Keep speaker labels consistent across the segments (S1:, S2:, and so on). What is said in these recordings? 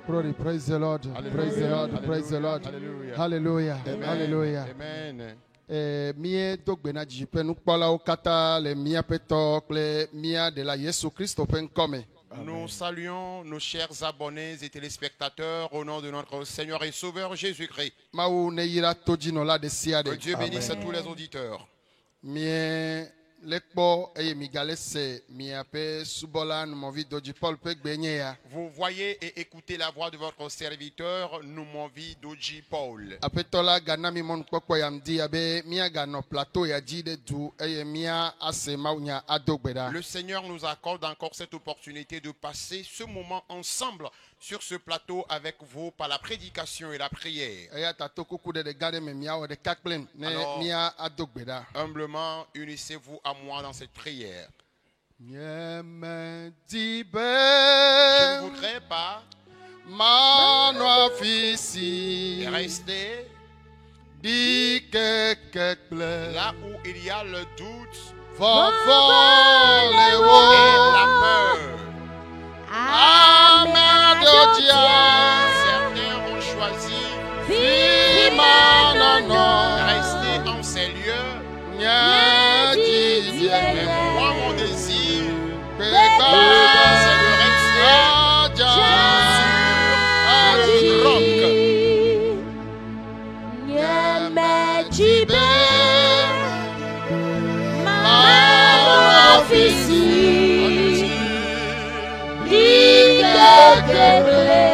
S1: Glory, praise the Lord.
S2: Hallelujah.
S1: Praise the Lord.
S2: Hallelujah.
S1: Praise the Lord.
S2: Hallelujah.
S1: Hallelujah.
S2: Amen.
S1: Hallelujah.
S2: Amen.
S1: Mie dogbena jipe nukpɔlawo katã le míaƒe tɔ kple mía de la Yesu Kristo ƒe ŋkɔme.
S2: Nous saluons nos chers abonnés et téléspectateurs au nom de notre Seigneur et Sauveur Jésus-Christ.
S1: Mawu ne yira todzinɔla ɖe sia
S2: Que
S1: ɖe.
S2: Dieu bénisse tous les auditeurs.
S1: Mie le kpɔ eye migale se miaƒe subɔla numɔvi Dodji Paul ƒe gbe nye ya.
S2: Vous voyez et écoutez la voix de votre serviteur, Numovi Dodji Paul.
S1: Aƒetɔ la gana mi mɔnukpɔkpɔ yam di abe míaganɔ plateau ya dzi ɖe du eye mía ase mawunya ado gbe ɖa.
S2: Le Seigneur nous accorde encore cette opportunité de passer ce moment ensemble sur ce plateau avec vous par la prédication et la prière.
S1: Eya ta to kuku ɖe gã ɖe me miawɔ ɖeka kplem ne
S2: Alors,
S1: mía ado gbe ɖa.
S2: Humblement, unissez-vous à moi dans cette prière.
S1: Nyemedi
S2: Je ne
S1: be
S2: voudrais pas
S1: manɔ afi si
S2: rester
S1: ɖi keke kple
S2: là où il y a le doute
S1: vɔvɔ le
S2: et
S1: wo.
S2: la peur.
S1: Ame aɖewo dzia
S2: Certains ont choisi
S1: fi manɔnɔ
S2: de rester en ces lieux.
S1: nye
S2: Mais
S1: dzidzia
S2: moi, mon désir,
S1: gbegba
S2: c'est de rester
S1: adza
S2: sur le roc.
S1: nyemedi be manɔ afi si ɖi keke kple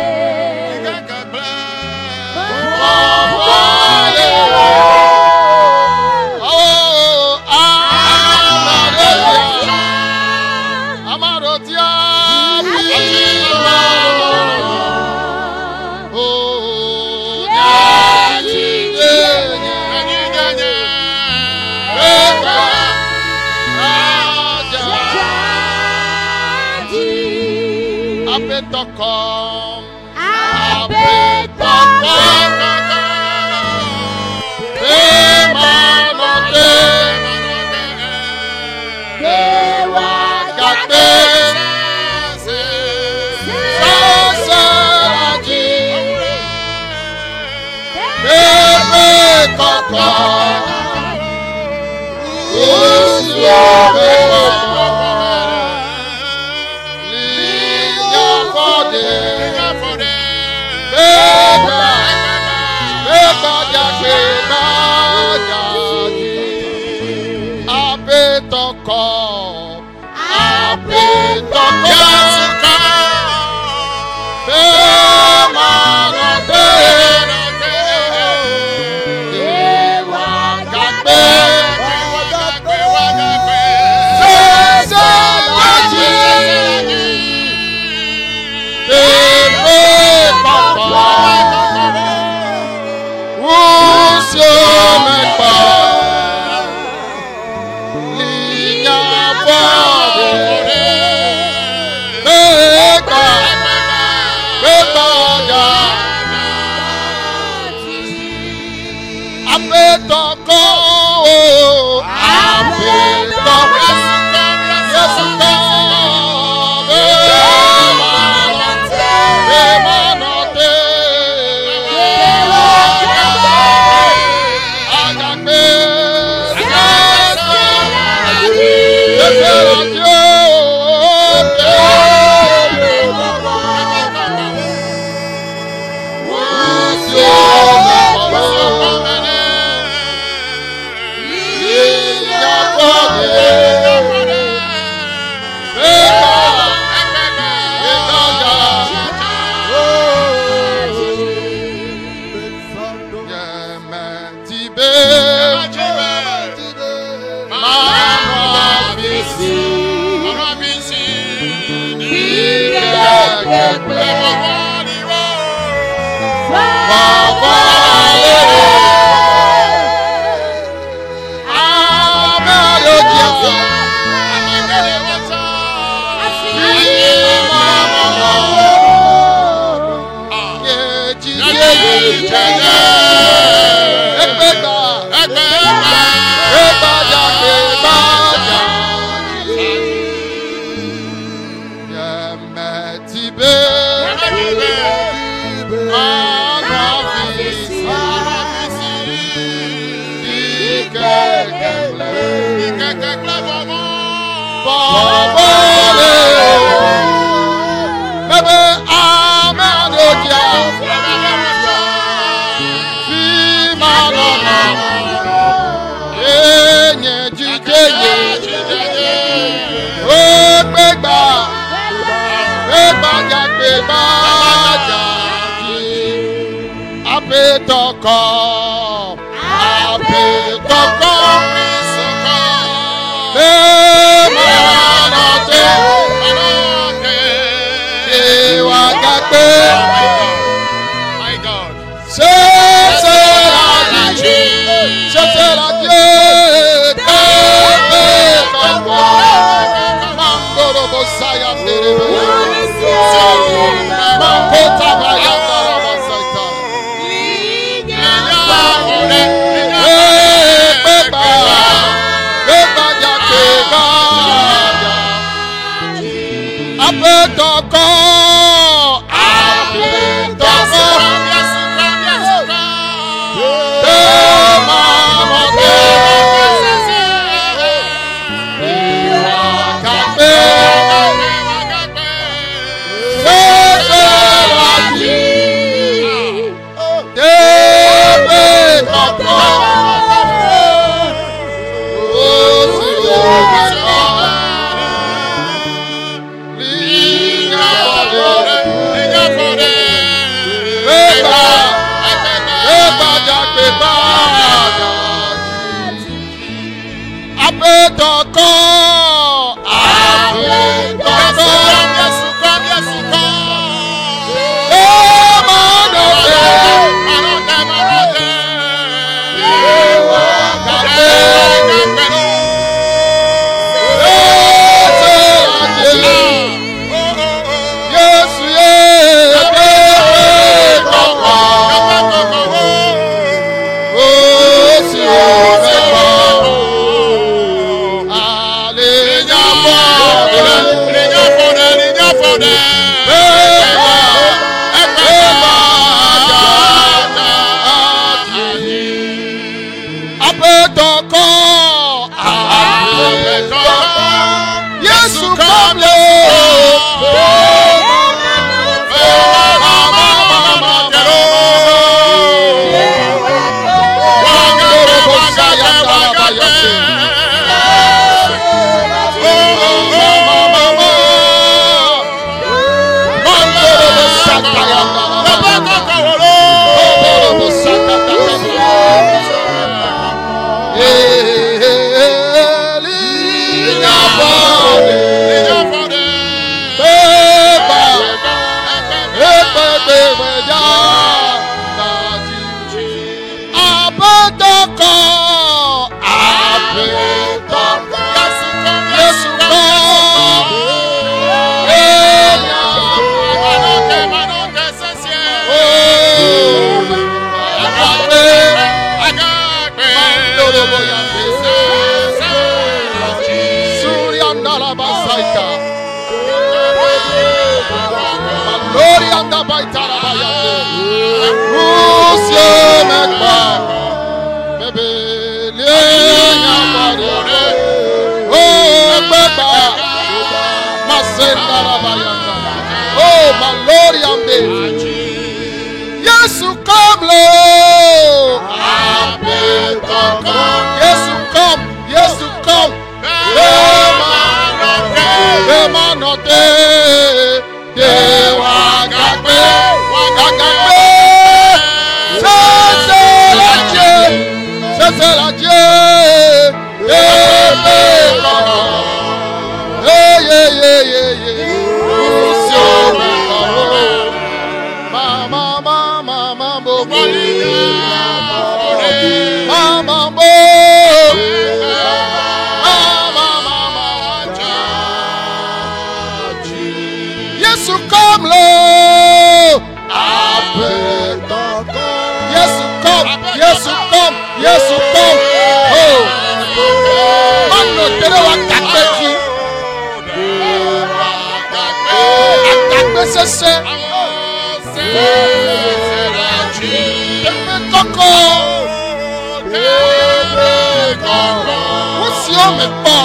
S1: Wosi o me po.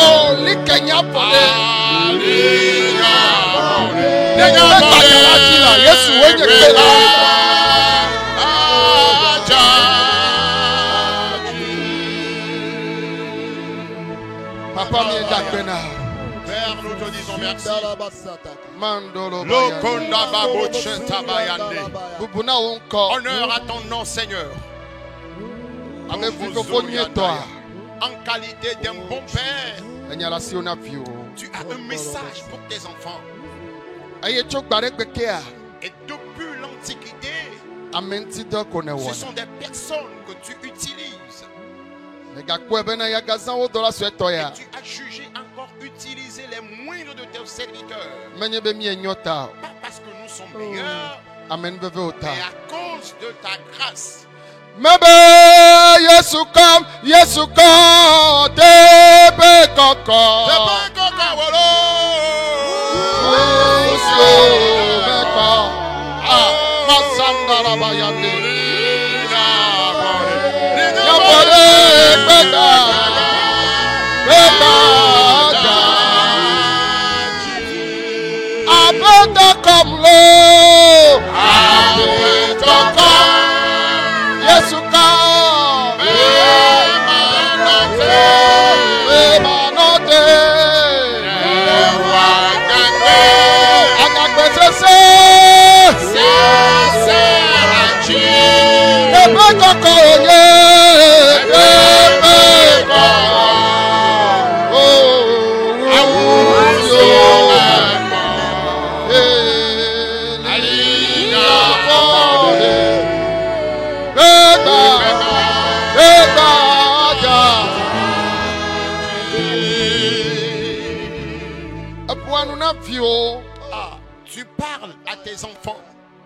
S1: Oh, likenya pole. Yesu wenye kela. Papa mi dakena.
S2: Père, nous te disons merci.
S1: Mandolo
S2: Lokonda baboche tabayande.
S1: Bubuna onko.
S2: Honneur à ton nom, Seigneur.
S1: Ame vivofoni toi.
S2: En qualité d'un bon père,
S1: Enyala si ona pio.
S2: tu as un message pour tes enfants.
S1: Aye chok barek bekea.
S2: Et depuis l'Antiquité,
S1: Amenti do kone
S2: ce
S1: wona.
S2: sont des personnes que tu utilises.
S1: Nega kwebena ya gazan o dola so
S2: Et
S1: etoya.
S2: tu as jugé encore utiliser les moindres de tes serviteurs.
S1: Menye be mi enyota.
S2: Pas parce que nous sommes meilleurs,
S1: Amen beve ota.
S2: mais à cause de ta grâce.
S1: Mebe Yesu kom tebe koko. Yesu meko. Masandara bayande. Yabore bega. Bega. Abeda kom lo. Abeda kom. Yesu kom. Emanote. Agagbesese. Ebe koko oye. Ebe koko. Awuyo. Elina bode. Beba. Beba ja. Apuanu na fio.
S2: Ah, tu parles à tes enfants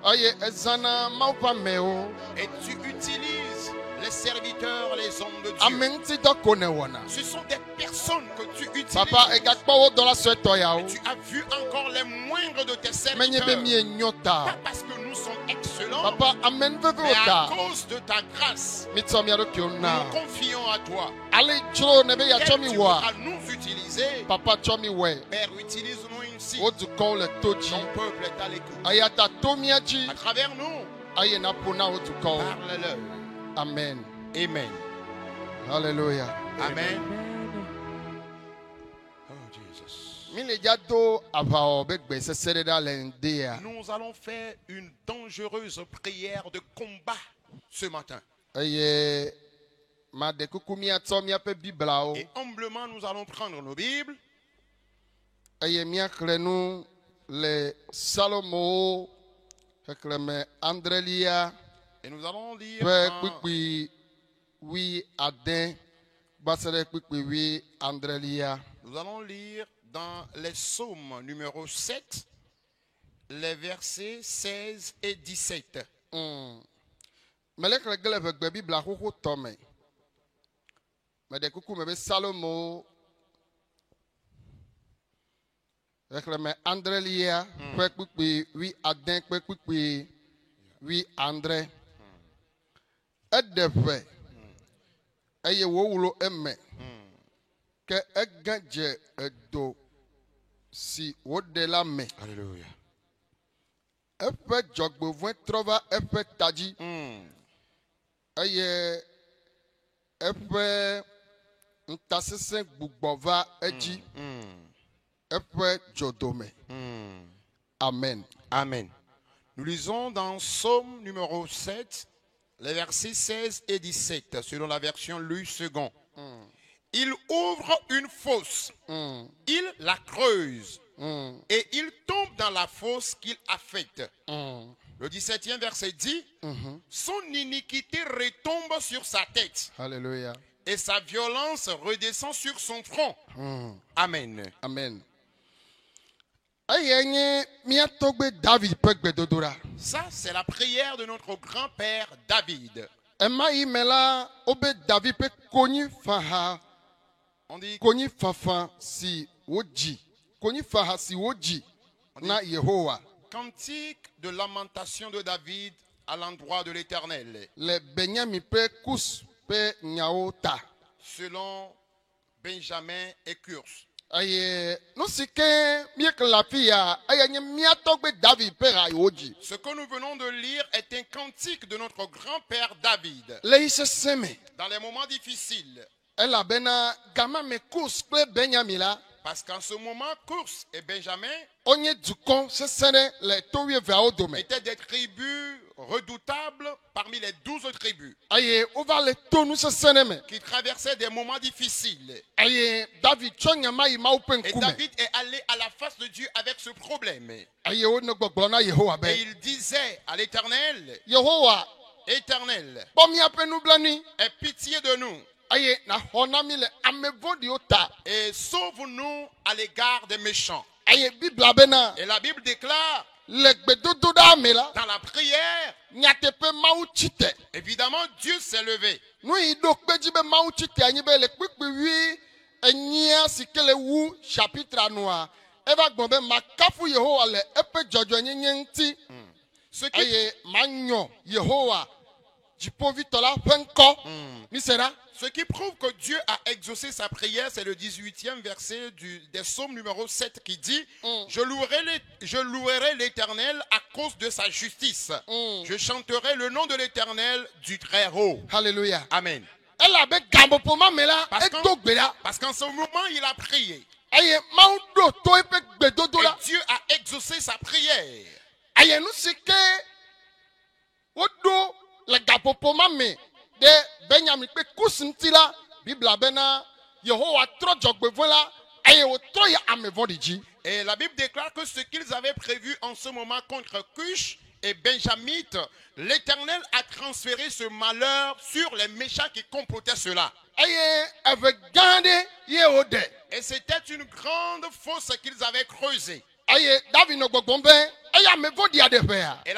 S1: Aye ezana maupa meo.
S2: et tu utilises les serviteurs, les hommes de Dieu.
S1: Amenti do kone wona.
S2: Ce sont des personnes que tu utilises.
S1: Papa egakpa o dola so etoya o.
S2: Tu as vu encore les moindres de tes
S1: Menye
S2: serviteurs.
S1: be mi enyota.
S2: Pas parce que nous sommes excellents,
S1: Papa amen veve
S2: mais à
S1: ota.
S2: cause de ta grâce,
S1: Mitsomi ado
S2: nous
S1: kiona.
S2: nous confions à toi.
S1: Ale chro nebe ya
S2: Quel
S1: chomi
S2: tu
S1: wa.
S2: voudras nous utiliser,
S1: Papa chomi we.
S2: Père, utilise-nous ici.
S1: O du kon le toji.
S2: Ton peuple est à l'écoute.
S1: Ayata tomiaji.
S2: À travers nous,
S1: Aye na pona o du kon.
S2: parle-leur.
S1: Amen.
S2: Amen.
S1: Hallelujah.
S2: Amen. Oh Jesus.
S1: Mi le jado avao be gbe sesere da lendea.
S2: Nous allons faire une dangereuse prière de combat ce matin.
S1: Aye ma de kukumi ato mi ape bibla o.
S2: Et humblement, nous allons prendre nos Bibles
S1: Aye mi akrenu le Salomo ekreme Andrelia
S2: et nous allons lire
S1: pe
S2: dans
S1: pipi wi aden basere pipi wi Andrelia.
S2: Nous allons lire dans les psaumes numéro 7, les versets 16 et 17.
S1: Melek regle ve gbe bibla xoxo tome. Me de kuku me be Salomo ekreme Andrelia pe pipi wi aden pe pipi wi Andre. Edefe eye wo wulo eme ke egadje edo si wo de la me
S2: Alléluia.
S1: efe dzɔgbevɔe trɔ va efe tadzi eye efe ntasese gbugbɔ va edzi efe dzodome. Amen.
S2: Amen. Nous lisons dans Psaume numéro 7, les versets 16 et 17, selon la version Louis II. Il ouvre une fosse, il la creuse, et il tombe dans la fosse qu'il a faite. Le 17e verset dit, son iniquité retombe sur sa tête,
S1: Alléluia.
S2: et sa violence redescend sur son front. Amen.
S1: Amen. Eye nye miatɔgbe David ƒe gbedodora.
S2: Ça, c'est la prière de notre grand-père David.
S1: Ema yi me la wobe David ƒe konyi faha.
S2: On dit,
S1: Konyi fafa si wodzi. Konyi faha si wodzi na Yehowa.
S2: cantique de lamentation de David à l'endroit de l'Éternel,
S1: le Benjamin pe kus pe nyawo ta.
S2: selon Benjamin et Curs.
S1: Aye, nous si que miek la fia, aye nye miato be David pe rayoji.
S2: Ce que nous venons de lire est un cantique de notre grand-père David.
S1: Le ise seme.
S2: Dans les moments difficiles,
S1: Elle a bena gama me kus pe Benjamin la.
S2: parce qu'en ce moment, Curs et Benjamin
S1: Onye dukon se sene le towie vao dome.
S2: étaient des tribus redoutables parmi les 12 tribus
S1: Aye, on va le tonu se sene me.
S2: qui traversaient des moments difficiles.
S1: Aye, David chonya mai ma open
S2: Et
S1: kume.
S2: David est allé à la face de Dieu avec ce problème.
S1: Aye, on ne gbogbona Yehowa
S2: Et
S1: be.
S2: il disait à l'Éternel,
S1: Yehowa,
S2: Éternel,
S1: bomi ape nou blani.
S2: aie pitié de nous
S1: Aye, na honami le amevodi ota.
S2: et sauve-nous à l'égard des méchants.
S1: Aye, Bibla bena.
S2: Et la Bible déclare
S1: Le gbedodo da me la.
S2: dans la prière,
S1: Nyatepe mau chite.
S2: évidemment, Dieu s'est levé.
S1: Nou yi do kpeji be mau chite anyi be le kpekpe wi enyia sikele wu chapitre anua. Eva gbon makafu Yehowa le epe jojo nyenye nti.
S2: Ce qui,
S1: Aye, manyo Yehowa. Jipovitola penko. Misera.
S2: ce qui prouve que Dieu a exaucé sa prière, c'est le 18e verset des psaumes numéro 7 qui dit je louerai l'Éternel à cause de sa justice. Je chanterai le nom de l'Éternel du Très-Haut.
S1: Hallelujah.
S2: Amen.
S1: Elle a be gambo poma me la.
S2: Parce
S1: Eto gbela.
S2: Parce qu'en ce moment, il a prié.
S1: Aye, mau do to epe gbedodo
S2: Et
S1: la.
S2: Dieu a exaucé sa prière.
S1: Aye, nou sike. Odo le gambo poma me. De Benjamin pe kusinti la. Bibla bena. Yehowa tro jogbevo la. Aye, o tro ya amevodiji.
S2: Et la Bible déclare que ce qu'ils avaient prévu en ce moment contre Cush et Benjamite, l'Éternel a transféré ce malheur sur les méchants qui complotaient cela.
S1: Aye, eve gande ye ode.
S2: Et c'était une grande fosse qu'ils avaient creusée.
S1: Aye, David no gbogbombe. Aye, amevodi adefea.
S2: Et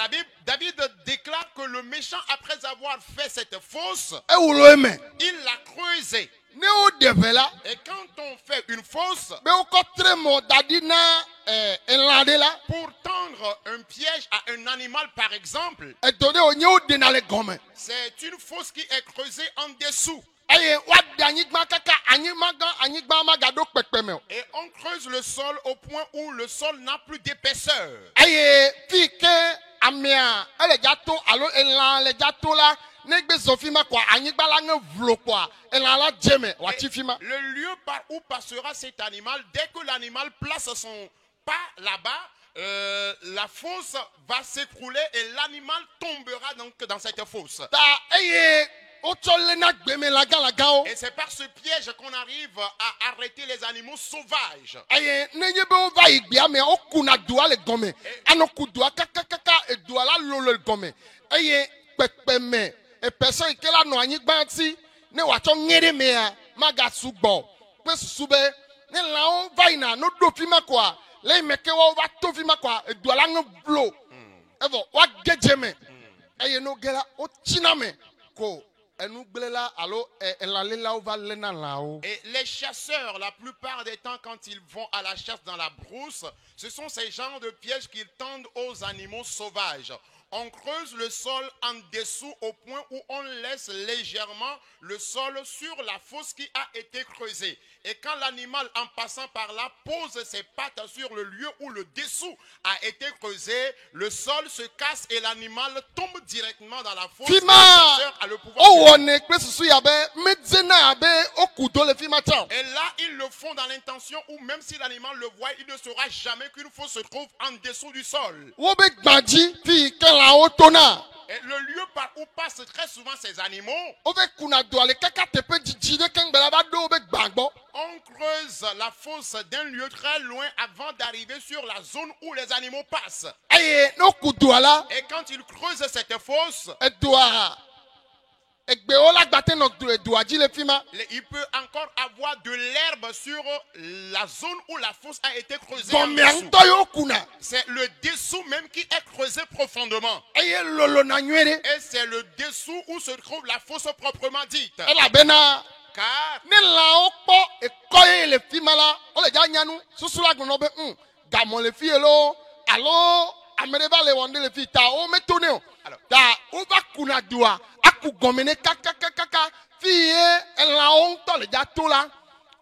S2: David déclare que le méchant, après avoir fait cette fosse,
S1: E ulo eme.
S2: il l'a creusée.
S1: Ne o devela.
S2: Et quand on fait une fosse,
S1: Be o kotre mo dadi na enlade la.
S2: pour tendre un piège à un animal, par exemple,
S1: E dode o nye o de na le gome.
S2: c'est une fosse qui est creusée en dessous.
S1: Aye, wad anyigba kaka anyigba magado pekpeme.
S2: Et on creuse le sol au point où le sol n'a plus d'épaisseur.
S1: Aye, fi ke amia ele jato alo elan le jato la negbe zofima kwa anyigba la nge vlo kwa elan la jeme
S2: Et
S1: watifima.
S2: le lieu par où passera cet animal, dès que l'animal place son pas là-bas, la fosse va s'écrouler et l'animal tombera donc dans cette fosse.
S1: Ta aye otole na gbeme la galagao.
S2: Et c'est par ce piège qu'on arrive à arrêter les animaux sauvages.
S1: Aye nenye be o va igbia me o kuna dua le gome. Anoku dua kaka e dua la lolo le gome. Aye pekpeme e person ke la no anyigba ti ne wa cho nyere me a maga sugbo. Pe susube ne la o va ina no do fi makwa. Le meke wa va to fi makwa e dua la nge blo. Evo wa gejeme. Aye no gela o chiname ko enu gbelela alo elalela o va lena la o.
S2: Et les chasseurs, la plupart des temps, quand ils vont à la chasse dans la brousse, ce sont ces genres de pièges qu'ils tendent aux animaux sauvages. On creuse le sol en dessous au point où on laisse légèrement le sol sur la fosse qui a été creusée. Et quand l'animal, en passant par là, pose ses pattes sur le lieu où le dessous a été creusé, le sol se casse et l'animal tombe directement dans la fosse.
S1: Fima!
S2: Le chasseur a le pouvoir
S1: O
S2: de-
S1: wone pe susu ya be medzena be okudo le fima chao.
S2: Et là, ils le font dans l'intention où même si l'animal le voit, il ne saura jamais qu'une fosse se trouve en dessous du sol.
S1: Wo be gbaji fi ke la o tona.
S2: Et le lieu par où passent très souvent ces animaux,
S1: O be kuna do ale kaka tepe jiji de ken gbela ba do o be gbagbo.
S2: on creuse la fosse d'un lieu très loin avant d'arriver sur la zone où les animaux passent.
S1: Aye no kudo ala
S2: Et quand ils creusent cette fosse,
S1: e doa egbe o la gbate no do e doa ji le fima.
S2: il peut encore avoir de l'herbe sur la zone où la fosse a été creusée. En
S1: Gome
S2: dessous.
S1: anto yo kuna.
S2: C'est le dessous même qui est creusé profondément.
S1: Aye lolo na nwere.
S2: Et c'est le dessous où se trouve la fosse proprement dite.
S1: E la bena
S2: Car
S1: ne la o po e koye le fima la o le ja nyanu susu la gbono be gamo le fi elo alo Amereba le wande le fita o metoneo.
S2: Alors.
S1: Da o va kuna dua aku gomene kaka fiye la onto le jatola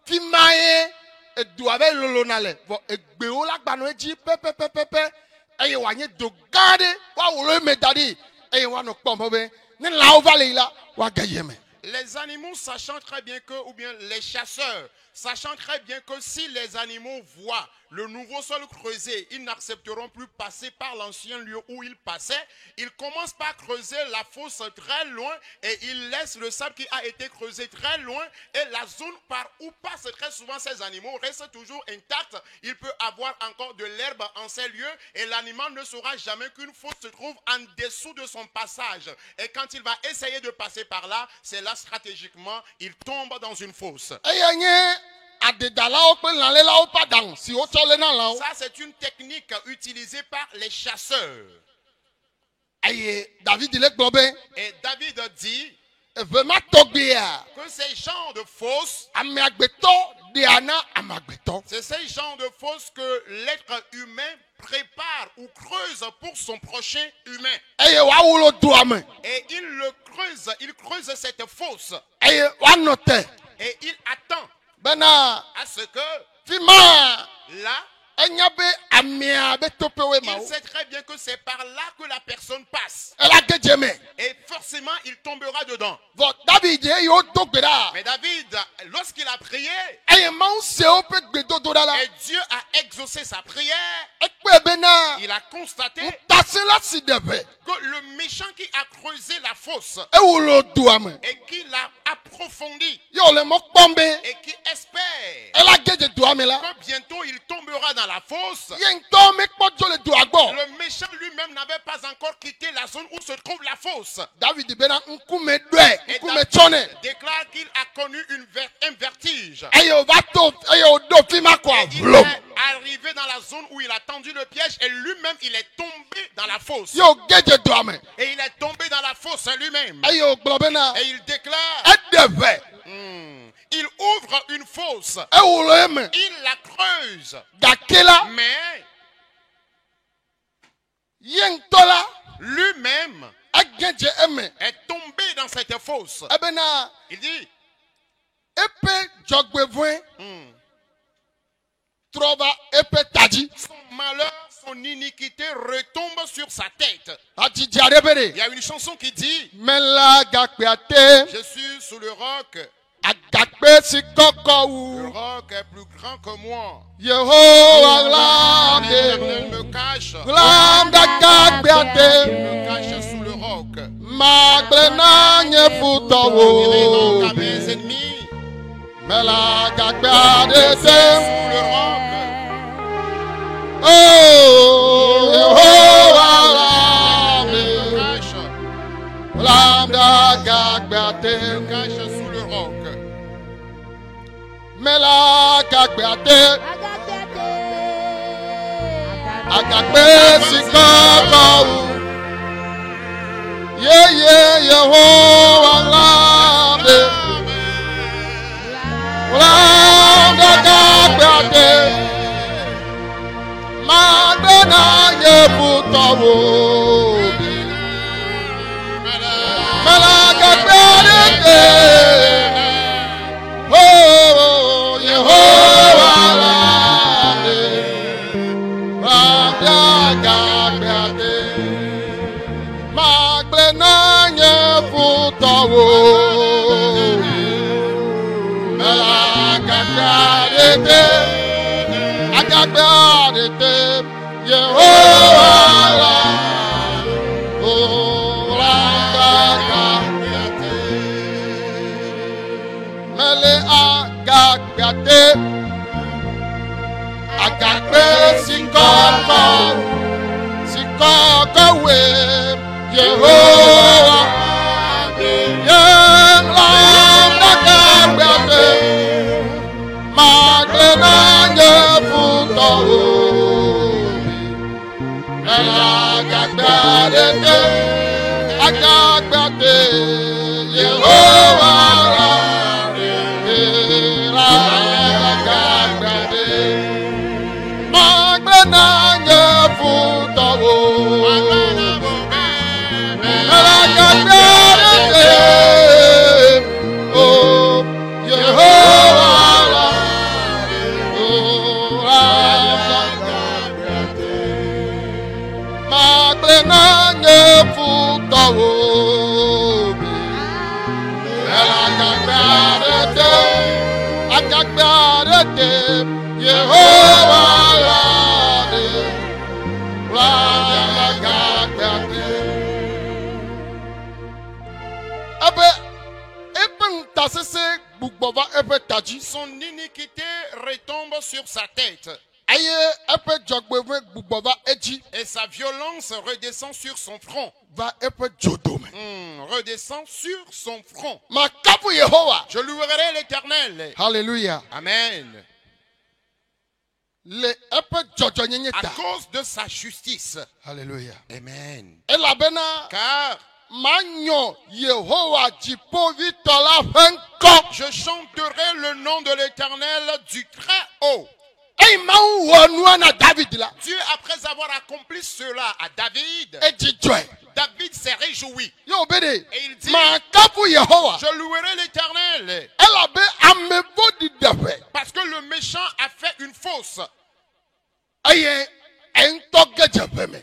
S1: fi maye e dua be lolo nale bo egbe o la gbanu eji pepe eye wa nye do gade wa wolo medadi eye wa no pomo be ni la o va le la wa gayeme.
S2: Les animaux sachant très bien que, ou bien les chasseurs, sachant très bien que si les animaux voient le nouveau sol creusé, ils n'accepteront plus passer par l'ancien lieu où ils passaient. Ils commencent par creuser la fosse très loin et ils laissent le sable qui a été creusé très loin et la zone par où passent très souvent ces animaux reste toujours intacte. Il peut avoir encore de l'herbe en ces lieux et l'animal ne saura jamais qu'une fosse se trouve en dessous de son passage. Et quand il va essayer de passer par là, c'est là stratégiquement, il tombe dans une fosse.
S1: Eye nye adedala o pe lanle la o padang si o tole na la o.
S2: Ça, c'est une technique utilisée par les chasseurs.
S1: Eye David le globe
S2: Et David dit
S1: ve ma togbea
S2: que ces genres de fosses,
S1: ame agbeto de ana amagbeto.
S2: c'est ces genres de fosses que l'être humain prépare ou creuse pour son prochain humain.
S1: Eye wa wolo duame
S2: Et il creuse cette fosse
S1: eye wa note
S2: et il attend
S1: bena
S2: à ce que
S1: fima
S2: là,
S1: enyabe amia be topewe ma
S2: il
S1: o.
S2: sait très bien que c'est par là que la personne passe.
S1: Ela gejeme
S2: Et forcément, il tombera dedans.
S1: vo David ye yo togbeda
S2: Mais David, lorsqu'il a prié,
S1: eye ma o se o pe gbedo do dala
S2: et Dieu a exaucé sa prière,
S1: ekpe bena
S2: il a constaté
S1: tasela si debe
S2: que le méchant qui a creusé la fosse
S1: e wolo duame
S2: et qui l'a approfondi
S1: yo le mo kpombe
S2: et qui espère
S1: ela geje duame la
S2: que bientôt il tombera dans la fosse,
S1: ye nto me kpojo le duagbo
S2: le méchant lui-même n'avait pas encore quitté la zone où se trouve la fosse.
S1: David bena nkume dwe
S2: Et
S1: nkume
S2: David
S1: chone
S2: déclare qu'il a connu un vertige.
S1: eye o va to eye o do fima kwa
S2: Et il
S1: vlom
S2: est arrivé dans la zone où il a tendu le piège et lui-même il est tombé dans la fosse.
S1: yo geje duame
S2: Et il est tombé dans la fosse lui-même.
S1: eye o globena
S2: Et il déclare,
S1: edeve
S2: il ouvre une fosse,
S1: e wolo eme
S2: il la creuse,
S1: gakela
S2: mais
S1: ye ntola
S2: lui-même
S1: egeje eme
S2: est tombé dans cette fosse.
S1: ebena
S2: Il dit,
S1: epe jogbevue trova epe taji
S2: son malheur, son iniquité retombe sur sa tête.
S1: ajiji arebere
S2: Il y a une chanson qui dit,
S1: mela gakpeate
S2: je suis sous le roc,
S1: agakpe si koko
S2: le
S1: wu
S2: roc est plus grand que moi.
S1: Yehowa
S2: L'Éternel
S1: glande
S2: me cache,
S1: glanda gakpeate
S2: me cache sous le roc.
S1: magblena nye
S2: Dirai
S1: futowo
S2: donc à mes ennemis,
S1: mela gakpeate
S2: sous le roc.
S1: oh Yehowa
S2: Me
S1: glande
S2: cache,
S1: glanda gakpeate
S2: me cache sous le roc.
S1: mela gakpeate agakpe si koko wu Yehowa glande glanda gakpeate magblena nye futowo mela gakpeate oh Yehowa glande glanda gakpeate magblena nye futowo mela gakpeate agakpeate Yehowa glande glanda gakpeate mele agakpeate agakpe sikoko we Yehowa glanda gakpeate magblena nye futowo mela agakpeate Yehowa agakpeate magblena nye futowo futawo mi. Agagbarete, Yehovah Lade, Agagbarete.
S2: Son iniquité retombe sur sa tête. Et sa violence redescend sur son front. Redescend sur son front. Je louerai l'Éternel.
S1: Hallelujah.
S2: Amen.
S1: À
S2: À cause de sa justice.
S1: Hallelujah.
S2: Amen.
S1: Car
S2: Car je chanterai le nom de l'Éternel du très haut. Dieu, après avoir accompli cela à David, David s'est réjoui. Et il dit, je louerai l'Éternel. Parce que le méchant a fait une fosse.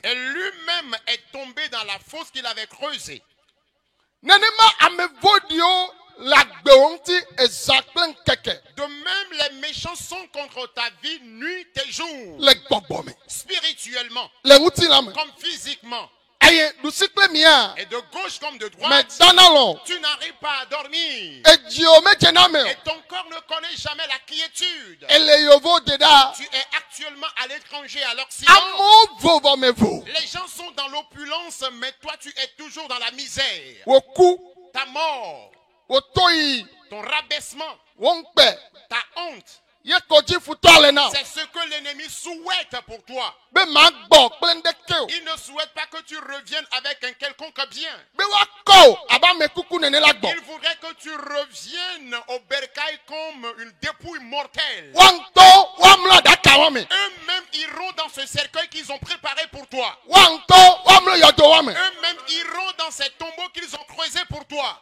S2: Et lui-même est tombé dans la fosse qu'il avait creusée. De même, les méchants sont contre ta vie nuit et jour. Spirituellement, comme physiquement. Et de gauche comme de droite, tu n'arrives pas à dormir. Et ton corps ne connaît jamais la quiétude. Tu es actuellement à l'étranger à l'Occident. Les gens sont dans l'opulence, mais toi tu es toujours dans la misère. Ta mort, ton rabaissement, ta honte. C'est ce que l'ennemi souhaite pour toi. Il ne souhaite pas que tu reviennes avec un quelconque bien. Il voudrait que tu reviennes au bercail comme une dépouille mortelle. Eux-mêmes iront dans ce cercueil qu'ils ont préparé pour toi. Eux-mêmes iront dans ces tombeaux qu'ils ont creusés pour toi.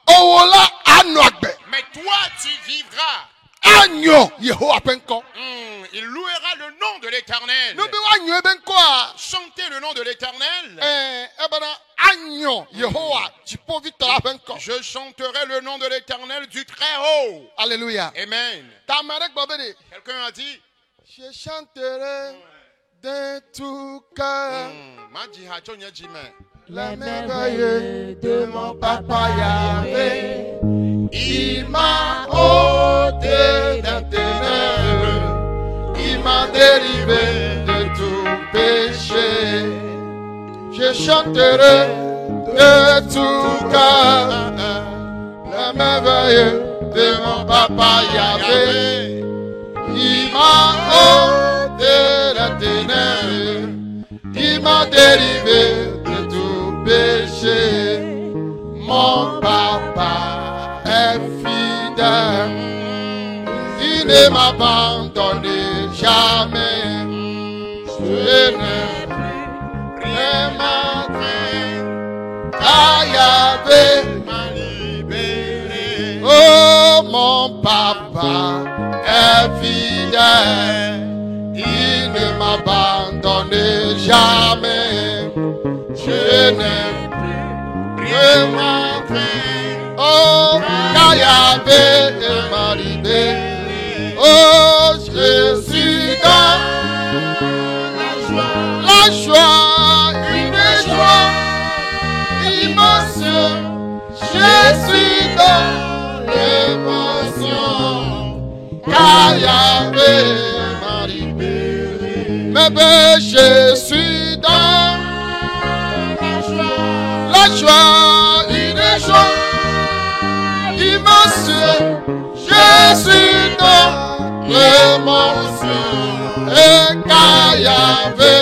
S2: Mais toi, tu vivras. Il louera le nom de l'Éternel. Chantez le nom de l'Éternel. Je chanterai le nom de l'Éternel du très haut.
S1: Alléluia.
S2: Amen. Quelqu'un a dit,
S1: je chanterai de tout cœur la merveille de mon papa Yahvé. Il m'a ôté d'un ténèbre, il m'a délivré de tout péché. Je chanterai de tout cœur la merveille de mon papa Yahvé. Il m'a ôté d'un ténèbre, il m'a délivré de tout péché. Mon papa est fidèle, il ne m'abandonne jamais. Je n'ai plus rien à craindre, car Yahvé m'a libéré. Oh, mon papa est fidèle, il ne m'abandonne jamais. Je n'ai plus rien à craindre, oh, car Yahvé m'a libéré. Oh, je suis dans la joie, une joie, émotion. Je suis dans l'émotion, car Yahvé m'a libéré. Mais ben, je suis dans la joie, une joie, émotion. Je suis dans l'émotion, et car Yahvé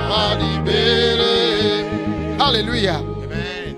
S1: m'a libéré. Alléluia.
S2: Amen.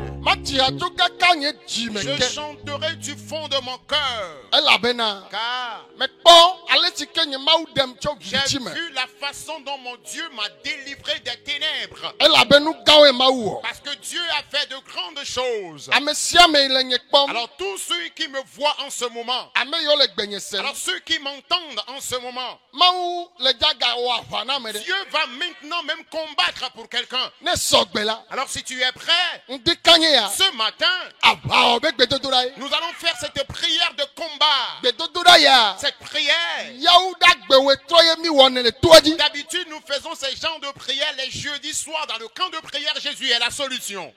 S1: kaka nye dzi me
S2: Je
S1: ke
S2: chanterai du fond de mon cœur.
S1: elabena
S2: Car
S1: mekpɔ ale si ke nye mawu ɖem tso
S2: j'ai
S1: vidzi me
S2: vu la façon dont mon Dieu m'a délivré des ténèbres.
S1: elabe nu gãwoe mawu wɔ
S2: Parce que Dieu a fait de grandes choses.
S1: ame sia ame le nye kpɔm
S2: Alors tous ceux qui me voient en ce moment,
S1: ame yiwo le gbenye sem
S2: alors ceux qui m'entendent en ce moment,
S1: mawu le dzaga wɔ aʋa na ame ɖe
S2: Dieu va maintenant même combattre pour quelqu'un.
S1: ne sɔgbe la
S2: Alors si tu es prêt,
S1: ŋdi kanye ya
S2: ce matin,
S1: aʋawɔ be gbedodoɖa ye
S2: nous allons faire cette prière de combat.
S1: gbedodoɖa ya
S2: Cette prière,
S1: yawu ɖagbewoe trɔ ye mi wɔne le toa dzi
S2: d'habitude nous faisons ces genres de prières les jeudis soirs dans le camp de prière. Jésus est la solution.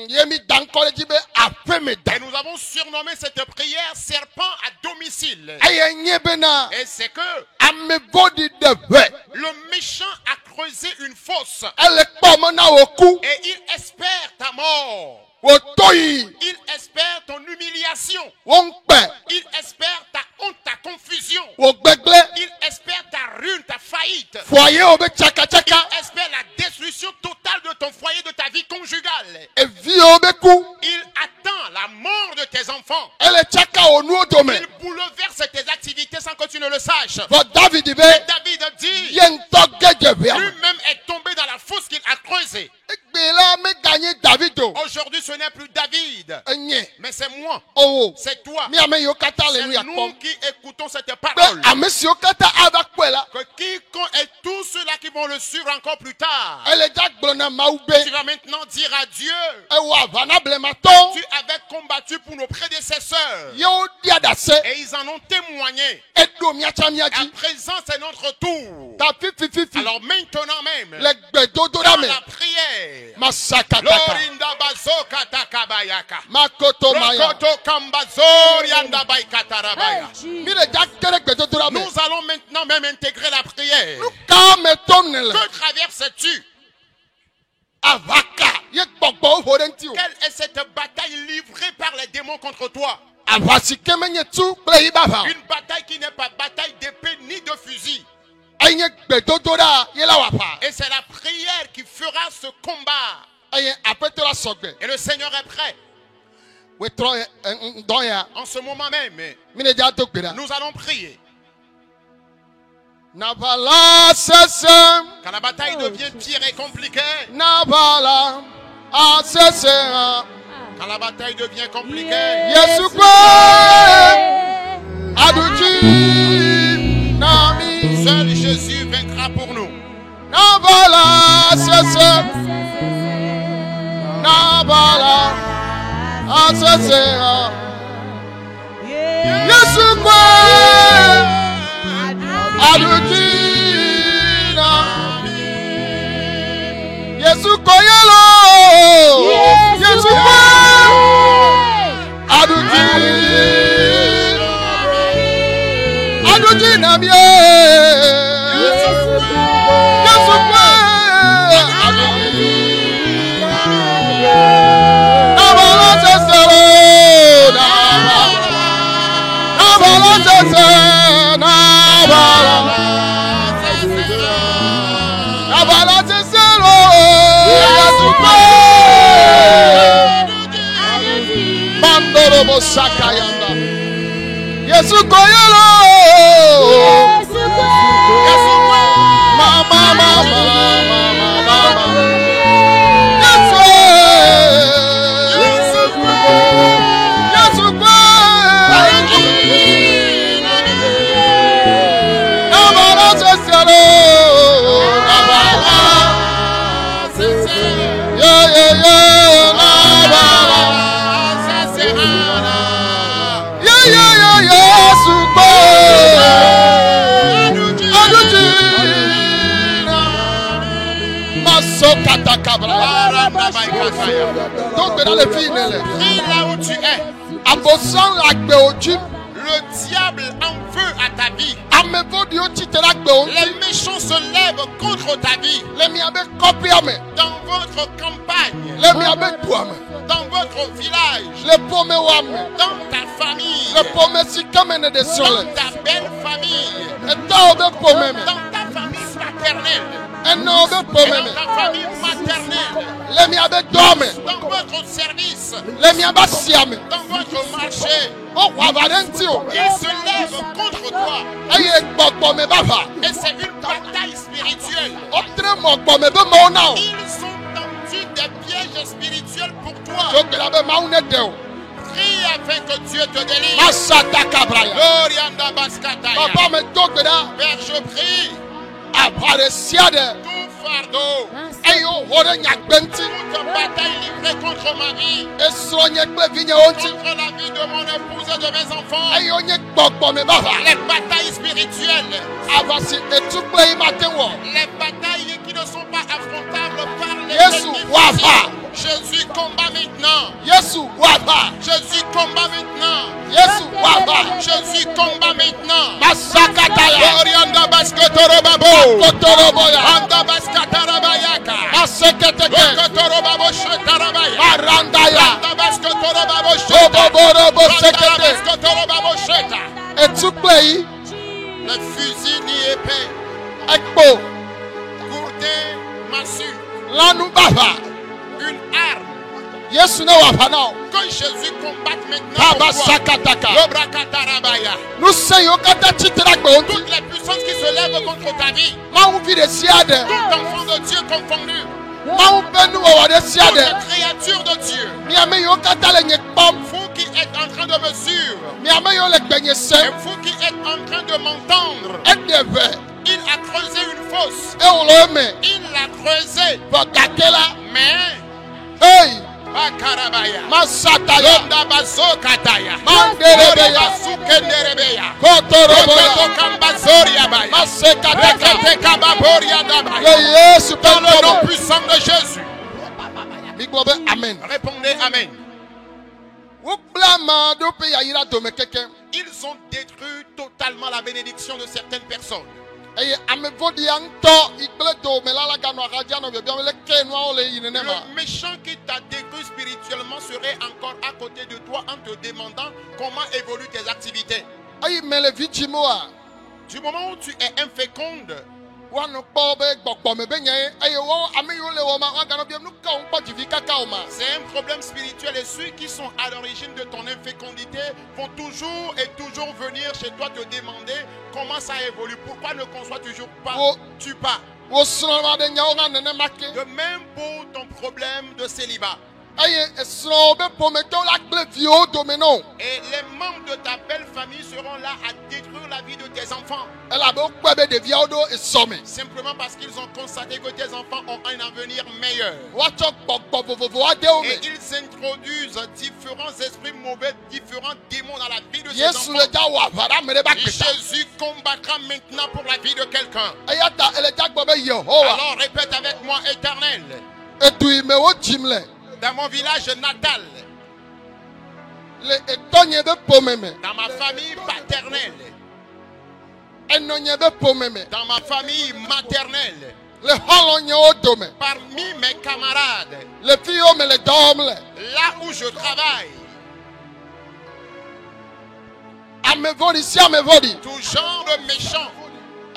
S1: ye mi da ŋkɔ le dzi be aƒe me da
S2: Et nous avons surnommé cette prière serpent à domicile.
S1: eye nye bena
S2: Et c'est que
S1: ame vɔɖi ɖe ʋe
S2: le méchant a creusé une fosse
S1: ele kpɔ me na wò ku
S2: et il espère ta mort.
S1: wò to yi
S2: Il espère ton humiliation.
S1: wò ŋkpɛ
S2: Il espère ta honte, ta confusion.
S1: wò gbegblẽ
S2: Il espère ta ruine, ta faillite.
S1: foyer wo be tsakatsaka
S2: Il espère la destruction totale de ton foyer, de ta vie conjugale.
S1: eviwo be ku
S2: Il attend la mort de tes enfants.
S1: ele tsaka wò nuwo dome
S2: Il bouleverse tes activités sans que tu ne le saches.
S1: vɔ David be
S2: David dit,
S1: ye ŋutɔ ge dze ʋea me
S2: lui-même est tombé dans la fosse qu'il a creusée.
S1: egbe la meganye David o
S2: Aujourd'hui, ce n'est plus David,
S1: enye
S2: mais c'est moi,
S1: owo
S2: c'est toi.
S1: mi ame yiwo katã le
S2: C'est
S1: nu ya
S2: nous
S1: kpɔm
S2: qui écoutons cette
S1: be
S2: parole.
S1: ame siwo katã ava kpɔe la
S2: Que quiconque et tous ceux-là qui vont le suivre encore plus tard,
S1: ele dza gblɔ na mawu
S2: tu
S1: be
S2: vas maintenant dire à Dieu,
S1: ewɔ aʋa na blematɔwo
S2: tu avais combattu pour nos prédécesseurs
S1: yewo ɖia ɖase
S2: et ils en ont témoigné.
S1: eɖo miatsa mia
S2: À
S1: dzi
S2: présent, c'est notre tour.
S1: ta fifififi
S2: Alors maintenant même,
S1: le gbedodoɖa
S2: dans
S1: me
S2: la prière,
S1: masakataka
S2: Lorinda bazoka takabayaka.
S1: makoto maya
S2: Rokoto kambazorianda baikatarabaya.
S1: mi le dza ke ɖe gbedodoɖa me
S2: Nous allons maintenant même intégrer la prière.
S1: ka me to ne le
S2: Que traverses-tu?
S1: aʋaka ye gbɔgbɔwo ƒo ɖe ŋuti o
S2: Quelle est cette bataille livrée par les démons contre toi?
S1: aʋa si ke menye tu kple yi bava o
S2: Une bataille qui n'est pas bataille d'épée ni de fusil.
S1: enye gbedodoɖa ye la wɔ aʋa
S2: Et c'est la prière qui fera ce combat.
S1: eye aƒetɔ la sɔgbe
S2: Et le Seigneur est prêt.
S1: wetrɔ ŋdɔ ya
S2: En ce moment même,
S1: mi le dza do gbe ɖa
S2: nous allons prier.
S1: navala sesem
S2: Quand la bataille devient pire et compliquée,
S1: navala asesem
S2: quand la bataille devient compliquée,
S1: yesu kpe aɖutsi na mi
S2: seul Jésus vaincra pour nous.
S1: navala sesem navala asesem yesu kpe aɖutsi na mi yesu kɔ yelo yesu kpe aɖutsi aɖutsi na mi yesu kpe aɖutsi navala sese navala sese navala sese yesu kpe mandorobo sakayanda yesu kɔ yelo mama mama mama yesu yesu kpe navala sese navala ye navala ye yesu kpe aɖutsi masokataka do gbe ɖa le fi yi ne le
S2: Prie là où tu es.
S1: abosam le agbewo dzi
S2: Le diable en veut à ta vie.
S1: ame vɔɖiwo tsitre ɖe agbewo
S2: Les
S1: ŋuti
S2: méchants se lèvent contre ta vie.
S1: le miabe kɔƒea me
S2: Dans votre campagne,
S1: le miabe dua me
S2: dans votre village,
S1: le ƒomewoa me
S2: dans ta famille,
S1: le ƒome si ke me ne ɖe srɔ̃ le
S2: dans ta belle famille,
S1: etɔwo be ƒome me
S2: dans ta famille paternelle,
S1: enɔwo be
S2: et
S1: ƒome
S2: dans
S1: me
S2: ta famille maternelle,
S1: le miabe dɔa me
S2: dans votre service, face
S1: Le mien va siame.
S2: dans votre marché.
S1: Oh, wavalentio.
S2: Ils se lèvent contre toi.
S1: Aye, gbogbo me baba.
S2: Et c'est une bataille spirituelle.
S1: Otre mogbo me be mauna.
S2: Ils ont tendu des pièges spirituels pour toi.
S1: Donc la be maune deo.
S2: Prie afin que Dieu te délivre.
S1: Masata kabraya.
S2: Glorianda baskataya.
S1: Papa me toque da.
S2: Père, je prie.
S1: Aparesiade.
S2: Tout fardeau.
S1: Ayo hore nyagbenti.
S2: Toute bataille livrée contre ma vie.
S1: Esronye kple vinye onti.
S2: Contre la vie de mon épouse et de mes enfants.
S1: Ayo nye gbogbo me baba.
S2: Les batailles spirituelles.
S1: Avasi etukple imatewo.
S2: Les batailles qui ne sont pas affrontables par les
S1: Yesu
S2: ennemis
S1: wapa.
S2: physiques. Jésus combat maintenant.
S1: Yesu wapa.
S2: Jésus combat maintenant.
S1: Yesu wapa.
S2: Jésus combat maintenant.
S1: Masakataya.
S2: Glorianda baskotoro babo.
S1: Kotoroboya.
S2: Anda baskatara bayaka.
S1: Maseketeke.
S2: Kotoro babo shetarabaya.
S1: Marandaya.
S2: Anda baskotoro babo sheta.
S1: Boboborobo
S2: Anda
S1: sekete.
S2: baskotoro babo sheta.
S1: Etukple yi.
S2: Le fusil ni épée.
S1: Ekpo.
S2: Gourdin, massue.
S1: Lanu baba.
S2: Une arme.
S1: Yesu ne wapa na.
S2: Que Jésus combatte maintenant.
S1: Baba
S2: pour toi.
S1: sakataka.
S2: Lobrakatarabayah.
S1: Nous seignons kata chitra gbe onti.
S2: Toutes les puissances qui se lèvent contre ta vie.
S1: Mawu vi de siade.
S2: Tout enfant de Dieu confondu.
S1: Mawu benu wa de
S2: Toutes
S1: siade.
S2: les créatures de Dieu.
S1: Miame yo kata le nye kpam.
S2: Vous qui êtes en train de me suivre.
S1: Miame yo le gbenye
S2: Et
S1: se.
S2: vous qui êtes en train de m'entendre.
S1: Edeve.
S2: Il a creusé une fosse.
S1: E wolo me.
S2: Il l'a creusé.
S1: Vokakela.
S2: Mais.
S1: Hey.
S2: Bakarabaya.
S1: Masataya.
S2: Londa bazokataya.
S1: Manderebeya.
S2: Sukenderebeya.
S1: Kotoroboya.
S2: Rokotokambazoria.
S1: Masekataka.
S2: Reketekamaboria dabaya.
S1: Le Yesu
S2: Dans le nom
S1: pentobe.
S2: puissant de Jésus.
S1: Miglobe amen.
S2: Répondez Amen.
S1: Ublama do pe yayira dome keke.
S2: Ils ont détruit totalement la bénédiction de certaines personnes.
S1: Eye amevodi anto ikple dome la la gano aradia no bebia le kenwa ole yinene ma.
S2: Le méchant qui t'a détruit spirituellement serait encore à côté de toi en te demandant comment évoluent tes activités.
S1: Ayi mele vichimoa.
S2: Du moment où tu es inféconde,
S1: Wanu kpo be gbogbo me be nye eye wo ame yo le wo ma wa gano biem nu ka on kpo jivi kaka o ma.
S2: c'est un problème spirituel et ceux qui sont à l'origine de ton infécondité vont toujours et toujours venir chez toi te demander comment ça évolue. Pourquoi ne conçois toujours pas
S1: Oh.
S2: tu pas?
S1: Wo sro ma de nyawo nga nene make.
S2: De même pour ton problème de célibat.
S1: Aye esro be pometo la kple vio dome no.
S2: Et les membres de ta belle famille seront là à détruire la vie de tes enfants.
S1: Ela be kpe be de via odo esome.
S2: Simplement parce qu'ils ont constaté que tes enfants ont un avenir meilleur.
S1: Wa cho gbogbo vovovo ade o
S2: Et
S1: me.
S2: ils introduisent différents esprits mauvais, différents démons dans la vie de ces
S1: Yesu le
S2: enfants.
S1: ja wa vara me de ba
S2: Et
S1: kpeta.
S2: Jésus combattra maintenant pour la vie de quelqu'un.
S1: Ayata ele ja gbo be Yehowa.
S2: Alors répète avec moi, Éternel,
S1: Etu ime wo jimle.
S2: dans mon village natal,
S1: Le etonye be pomeme.
S2: dans ma famille paternelle,
S1: Enonye be pomeme.
S2: dans ma famille maternelle,
S1: Le holonye o dome.
S2: parmi mes camarades,
S1: Le fio me le domle.
S2: là où je travaille,
S1: Amevodi si amevodi.
S2: tout genre de méchants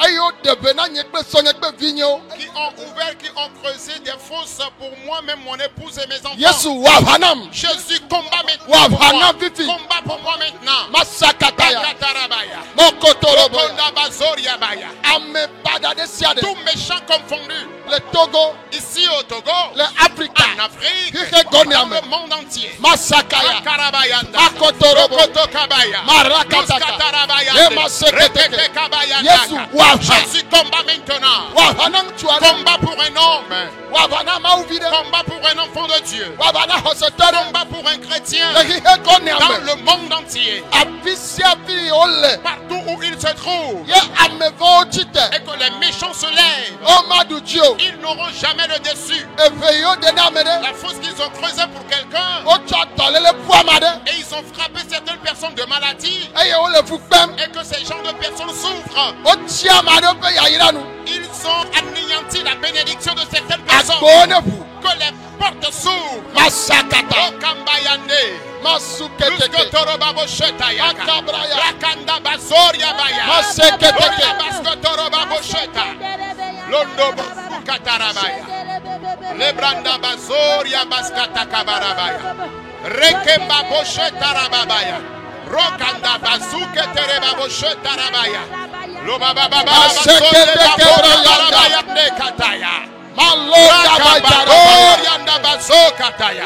S1: Ayo debe na nye kple sonye kple vinyo.
S2: qui ont ouvert, qui ont creusé des fosses pour moi, même mon épouse et mes enfants.
S1: Yesu wa vanam.
S2: Jésus combat maintenant
S1: Wa
S2: pour moi.
S1: vana vivi.
S2: Combat pour moi maintenant.
S1: Masakataya.
S2: Bakatarabaya.
S1: Mokotoroboya.
S2: Kondabazoriabaya.
S1: Ame bada de siade.
S2: Tout méchant confondu.
S1: Le Togo.
S2: Ici au Togo,
S1: Le Africa.
S2: en Afrique,
S1: Kike
S2: dans
S1: goniame.
S2: le monde entier.
S1: Masakaya.
S2: Makarabayanda.
S1: Makotorobo.
S2: Rokotokabaya.
S1: Marakataka.
S2: Noskatarabayande.
S1: Yemaseketeke.
S2: Reketekabayanda.
S1: Yesu wa va.
S2: Jésus combat maintenant.
S1: Wa vanam tuade.
S2: Combat pour un homme.
S1: Wa vanam auvide.
S2: Combat pour un enfant de Dieu.
S1: Wa vanam hosetore.
S2: Combat pour un chrétien.
S1: Le kike
S2: Dans
S1: goniame.
S2: le monde entier.
S1: Abisia vi ole.
S2: Partout où il se trouve.
S1: Ye amevo chite.
S2: Et que les méchants se lèvent.
S1: O madu dio.
S2: Ils n'auront jamais le dessus.
S1: Eveyo de namede.
S2: La fosse qu'ils ont creusée pour quelqu'un.
S1: O cha tolele puamade.
S2: Et ils ont frappé certaines personnes de maladie.
S1: Eye o le fukpem.
S2: Et que ces gens de personnes souffrent.
S1: O chiamade pe yayiranu.
S2: Ils ont anéanti la bénédiction de certaines personnes.
S1: Agbone fu.
S2: Que les portes s'ouvrent.
S1: Masakata.
S2: Okambayande.
S1: Masuketeke.
S2: Luskotoroba Shetayaka.
S1: Makabraya.
S2: Rakanda Basoria Baya.
S1: Maseketeke.
S2: Baskotoroba Bosheta. Londo Katarabaya. Lebranda Basoria Baskata Kabarabaya. Rekemba boshe tarababaya. Rokanda bazuke tereba boshe tarabaya. Lobababa barabaya nekataya.
S1: Malonda
S2: Yanda bazokataya.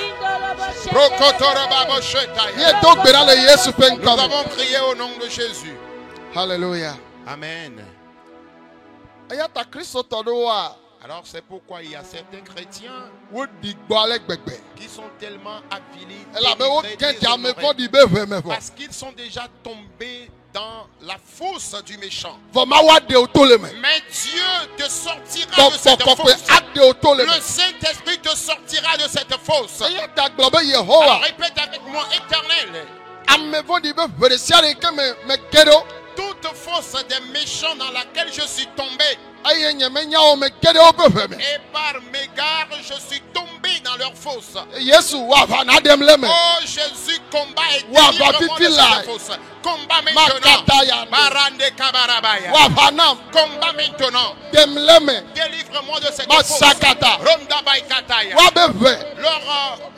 S2: Prokotora baboshe taya. Nous avons prié au nom de Jésus.
S1: Hallelujah.
S2: Amen.
S1: Ayata Kristo todoa.
S2: Alors c'est pourquoi il y a certains chrétiens
S1: Wo digbo alegbegbe.
S2: qui sont tellement avilis,
S1: Ela be wo
S2: dénigrés,
S1: kenti ame
S2: déshonorés,
S1: ko di be ve me fo.
S2: parce qu'ils sont déjà tombés dans la fosse du méchant.
S1: Fo ma wa de otole me.
S2: Mais Dieu te sortira
S1: Donc
S2: de cette
S1: ko pe
S2: fosse.
S1: ade otole me.
S2: Le Saint-Esprit te sortira de cette fosse.
S1: Ayata globe
S2: Alors
S1: Yehowa.
S2: répète avec moi, Éternel,
S1: Ame vo di be vere siare ke me gedo.
S2: toute fosse des méchants dans laquelle je suis tombé,
S1: Aye nyeme nya o me gedo be ve me.
S2: et par mégarde, je suis tombé dans leur fosse.
S1: Yesu wa va na dem le me.
S2: Oh Jésus, combat et
S1: Wa
S2: délivre-moi
S1: va
S2: de
S1: fifi
S2: cette
S1: lai.
S2: fosse. Combat
S1: Makata ya.
S2: maintenant. Barande kabarabaya.
S1: Wa va nam
S2: Combat maintenant.
S1: dem le me.
S2: Délivre-moi de cette
S1: Masakata.
S2: fosse. Ronda baikataya.
S1: Wa be ve.
S2: Leur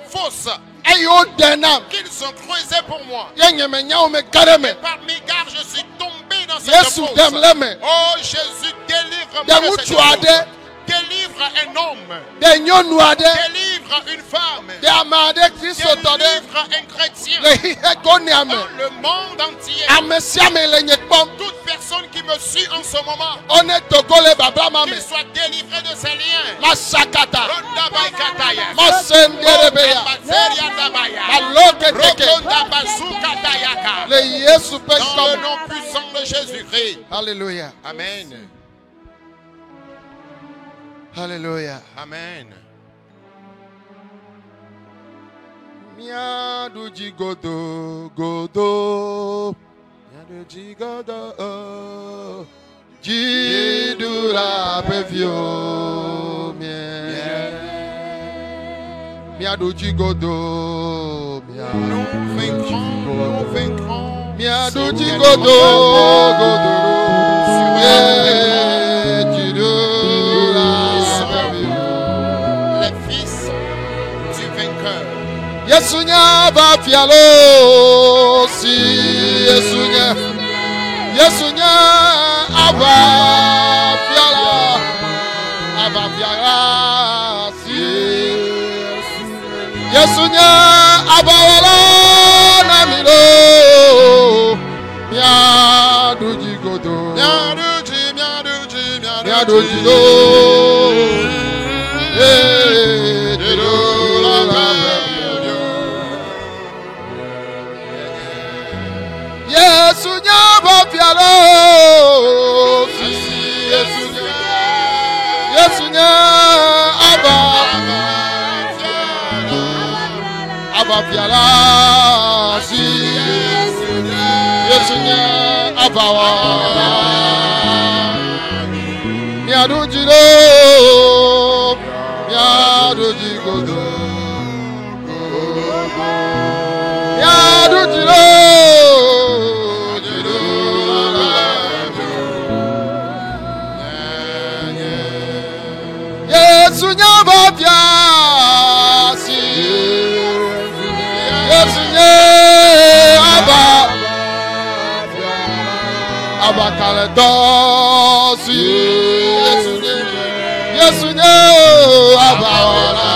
S2: fosse
S1: Aye o denam.
S2: qu'ils ont creusée pour moi.
S1: Ye nyeme nya o me gere me.
S2: Par mégarde, je suis tombé dans cette
S1: Yesu
S2: fosse.
S1: dem le me.
S2: Oh Jésus, délivre-moi
S1: De
S2: de cette
S1: mutu
S2: fosse.
S1: ade.
S2: Délivre un homme.
S1: De nyonu ade.
S2: Délivre une femme.
S1: De amade Kristo tode.
S2: Délivre un chrétien.
S1: Le hihe goni ame.
S2: Dans le monde entier.
S1: Ame siame le nyekpom.
S2: Toute personne qui me suit en ce moment,
S1: One togole baba mame.
S2: qu'il soit délivré de ses liens.
S1: Masakata.
S2: Ronda baikataya.
S1: Masendere beya.
S2: Bazeria dabaya.
S1: Maloke teke.
S2: Rokonda bazuka tayaka.
S1: Le Yesu pe
S2: Dans le
S1: kom.
S2: nom puissant de Jésus-Christ.
S1: Hallelujah.
S2: Amen.
S1: Hallelujah.
S2: Amen.
S1: Miadu jigodo godo.
S2: Miadu jigodo.
S1: Jidura pevio miadu jigodo
S2: Nous vaincrons.
S1: miadu jigodo godo jidura pevio
S2: Les fils du vainqueur.
S1: Yesunya ba fialo si Yesunya aba fiala si Yesunya aba wala na milo miadu jigodo miadu jido jido la Yesunya ba fialo Yesunya aba fiala si Yesunya aba wa miadu jiro miadu jigodo miadu jiro Yesunya bafia si Yesunya aba kale do si Yesunya aba wala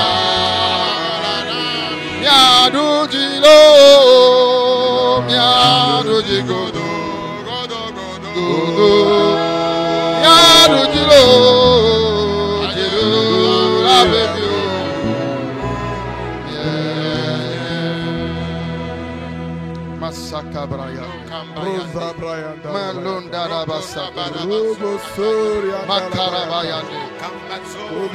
S1: miadu jilo miadu jigodo miadu jilo Masaka Brian,
S3: Rosa Brian,
S1: Malunda Rabasa,
S3: Robo Soria,
S1: Makarabayande.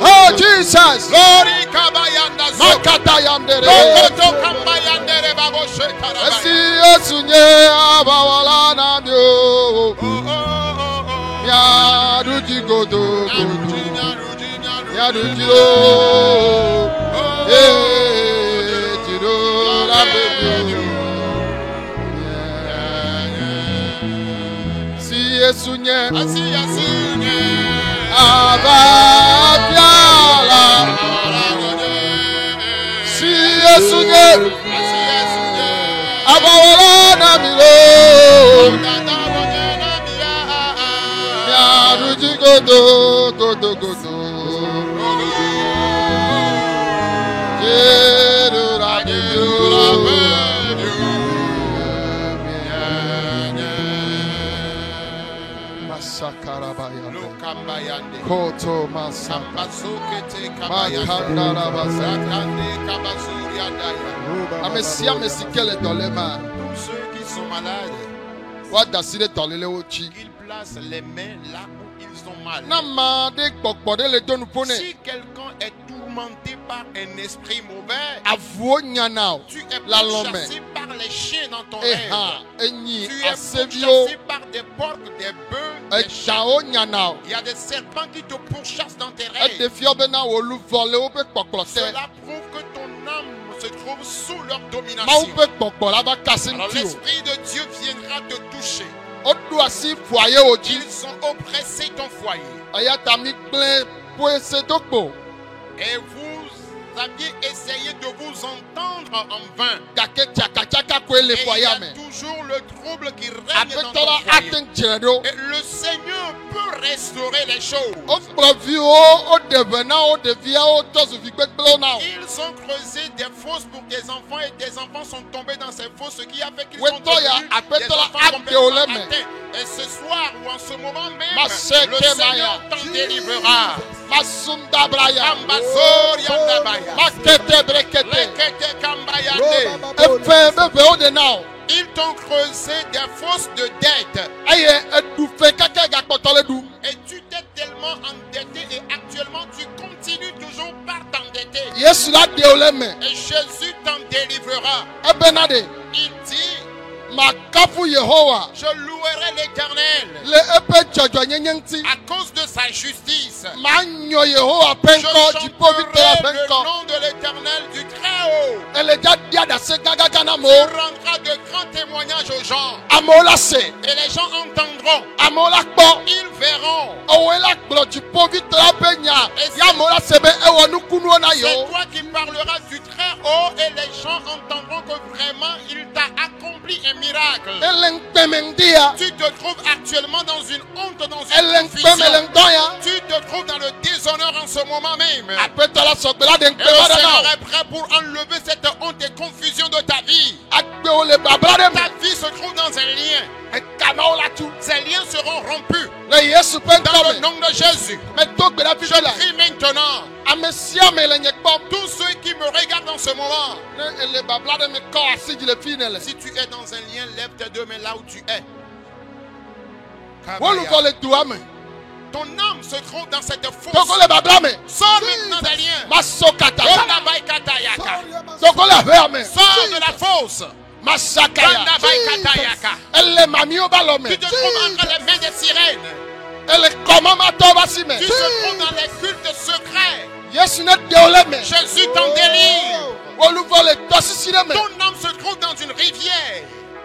S1: Oh Jesus,
S2: Glory kabayanda zo.
S1: Makatayandere.
S2: Rokoto kambayandere baboshe tarabaya.
S1: Esi Yesunye abawala namyo. Miadu jigodo, miadu jiro, jiro la bebio. Si Yesunye abafiala. Si Yesunye Godo, godo, godo. Koto masa. Amesia mesikele dolema.
S2: Ceux qui sont malades,
S1: Wadasile dolele ochi.
S2: ils placent les mains là où ils ont mal.
S1: Nama de kokpode le donu pone.
S2: Si quelqu'un est tourmenté par un esprit mauvais,
S1: Avuo nyanao.
S2: tu es
S1: La lome.
S2: pourchassé par les chiens dans ton
S1: Eha,
S2: rêve.
S1: enyi,
S2: Tu es
S1: asevio.
S2: pourchassé par des porcs, des bœufs, des chiens.
S1: Ejao nyanao.
S2: Il y a des serpents qui te pourchassent dans tes rêves.
S1: Edefio bena wolu vole obe kokplote.
S2: Cela prouve que ton âme se trouve sous leur
S1: Ma
S2: domination.
S1: obe kokpo la ba kase
S2: Alors
S1: ntio.
S2: l'Esprit de Dieu viendra te toucher.
S1: Odu asi foyer oji.
S2: Ils ont oppressé ton foyer.
S1: Ayata mi gble poese dokpo.
S2: Et vous aviez essayé de vous entendre en vain.
S1: Gake tchaka tchaka kwe le
S2: Et il y
S1: foyer
S2: a
S1: me.
S2: toujours le trouble qui règne dans ton
S1: Apetola
S2: foyer.
S1: aten jeredo.
S2: Et le Seigneur peut restaurer les choses.
S1: Okplovi o devena o devia o tozu vigbegble na o.
S2: Ils ont creusé des fosses pour tes enfants et tes enfants sont tombés dans ces fosses, ce qui a fait qu'ils
S1: Ouais,
S2: sont
S1: toi,
S2: devenus
S1: ya,
S2: des
S1: appelle-toi
S2: enfants
S1: la
S2: complètement
S1: acte au lait,
S2: atteints. Et ce soir ou en ce moment même,
S1: Ma
S2: le
S1: seke
S2: Seigneur
S1: maya.
S2: t'en délivrera.
S1: Masunda braya.
S2: Ambasori andabaya.
S1: Makete brekete.
S2: Rekete kambayande.
S1: Efe bebe o de na o.
S2: Ils t'ont creusé des fosses de dette.
S1: Aye edufe kake gakpotole du.
S2: Et tu t'es tellement endetté et actuellement tu continues toujours par t'endetter.
S1: Yesu la de o le me.
S2: Et Jésus t'en délivrera.
S1: Ebenade.
S2: Il dit,
S1: Makafu Yehowa.
S2: je louerai l'Éternel
S1: Le epe jojo nyenyenti.
S2: à cause de sa justice.
S1: Manyo Yehowa
S2: Je
S1: penko jipovi tera
S2: chanterai le
S1: penko.
S2: nom de l'Éternel du Très-Haut.
S1: Eleja dia da se gaga gana mo.
S2: Tu rendras de grands témoignages aux gens.
S1: Amola se.
S2: Et les gens entendront.
S1: Amola kpo.
S2: Ils verront.
S1: Owela kplo jipovi tera penya. Ya mola sebe ewo nukunu na
S2: C'est
S1: yo.
S2: toi qui parleras du Très-Haut et les gens entendront que vraiment il t'a accompli un miracle.
S1: Elenkpemendia.
S2: Tu te trouves actuellement dans une honte, dans une
S1: Elenkpeme
S2: confusion.
S1: lendoya.
S2: Tu te trouves dans le déshonneur en ce moment même.
S1: Apetola sogbela de
S2: Et le
S1: nkpema da
S2: Seigneur
S1: na.
S2: est prêt pour enlever cette honte et confusion de ta vie.
S1: Agbe o le babla de
S2: Ta
S1: me.
S2: vie se trouve dans un lien.
S1: Ekama o la tu.
S2: Ces liens seront rompus
S1: Le Yesu
S2: dans le
S1: penko me.
S2: nom de Jésus.
S1: Me togbe la
S2: Je
S1: fiche la.
S2: prie maintenant.
S1: Amesia me le nyekpo.
S2: Tous ceux qui me regardent en ce moment,
S1: Ne ele babla de me ko asiji le finele.
S2: si tu es dans un lien, lève tes deux mains là où tu es.
S1: Wolu ko le dua me.
S2: Ton âme se trouve dans cette
S1: Toko
S2: fosse.
S1: le babla me.
S2: Sors maintenant des liens.
S1: Masokata.
S2: Randabaikatayaka.
S1: Toko le ver me.
S2: Sors de la fosse.
S1: Masakaya.
S2: Randabaikatayaka.
S1: Elle mami o balo me.
S2: Tu te trouves entre les mains des sirènes.
S1: Elle comment ma toba si me.
S2: Tu te trouves dans les cultes secrets.
S1: Yesu ne de o le me.
S2: Jésus t'en délivre.
S1: Wolu vo le tosi si me.
S2: Ton âme se trouve dans une rivière.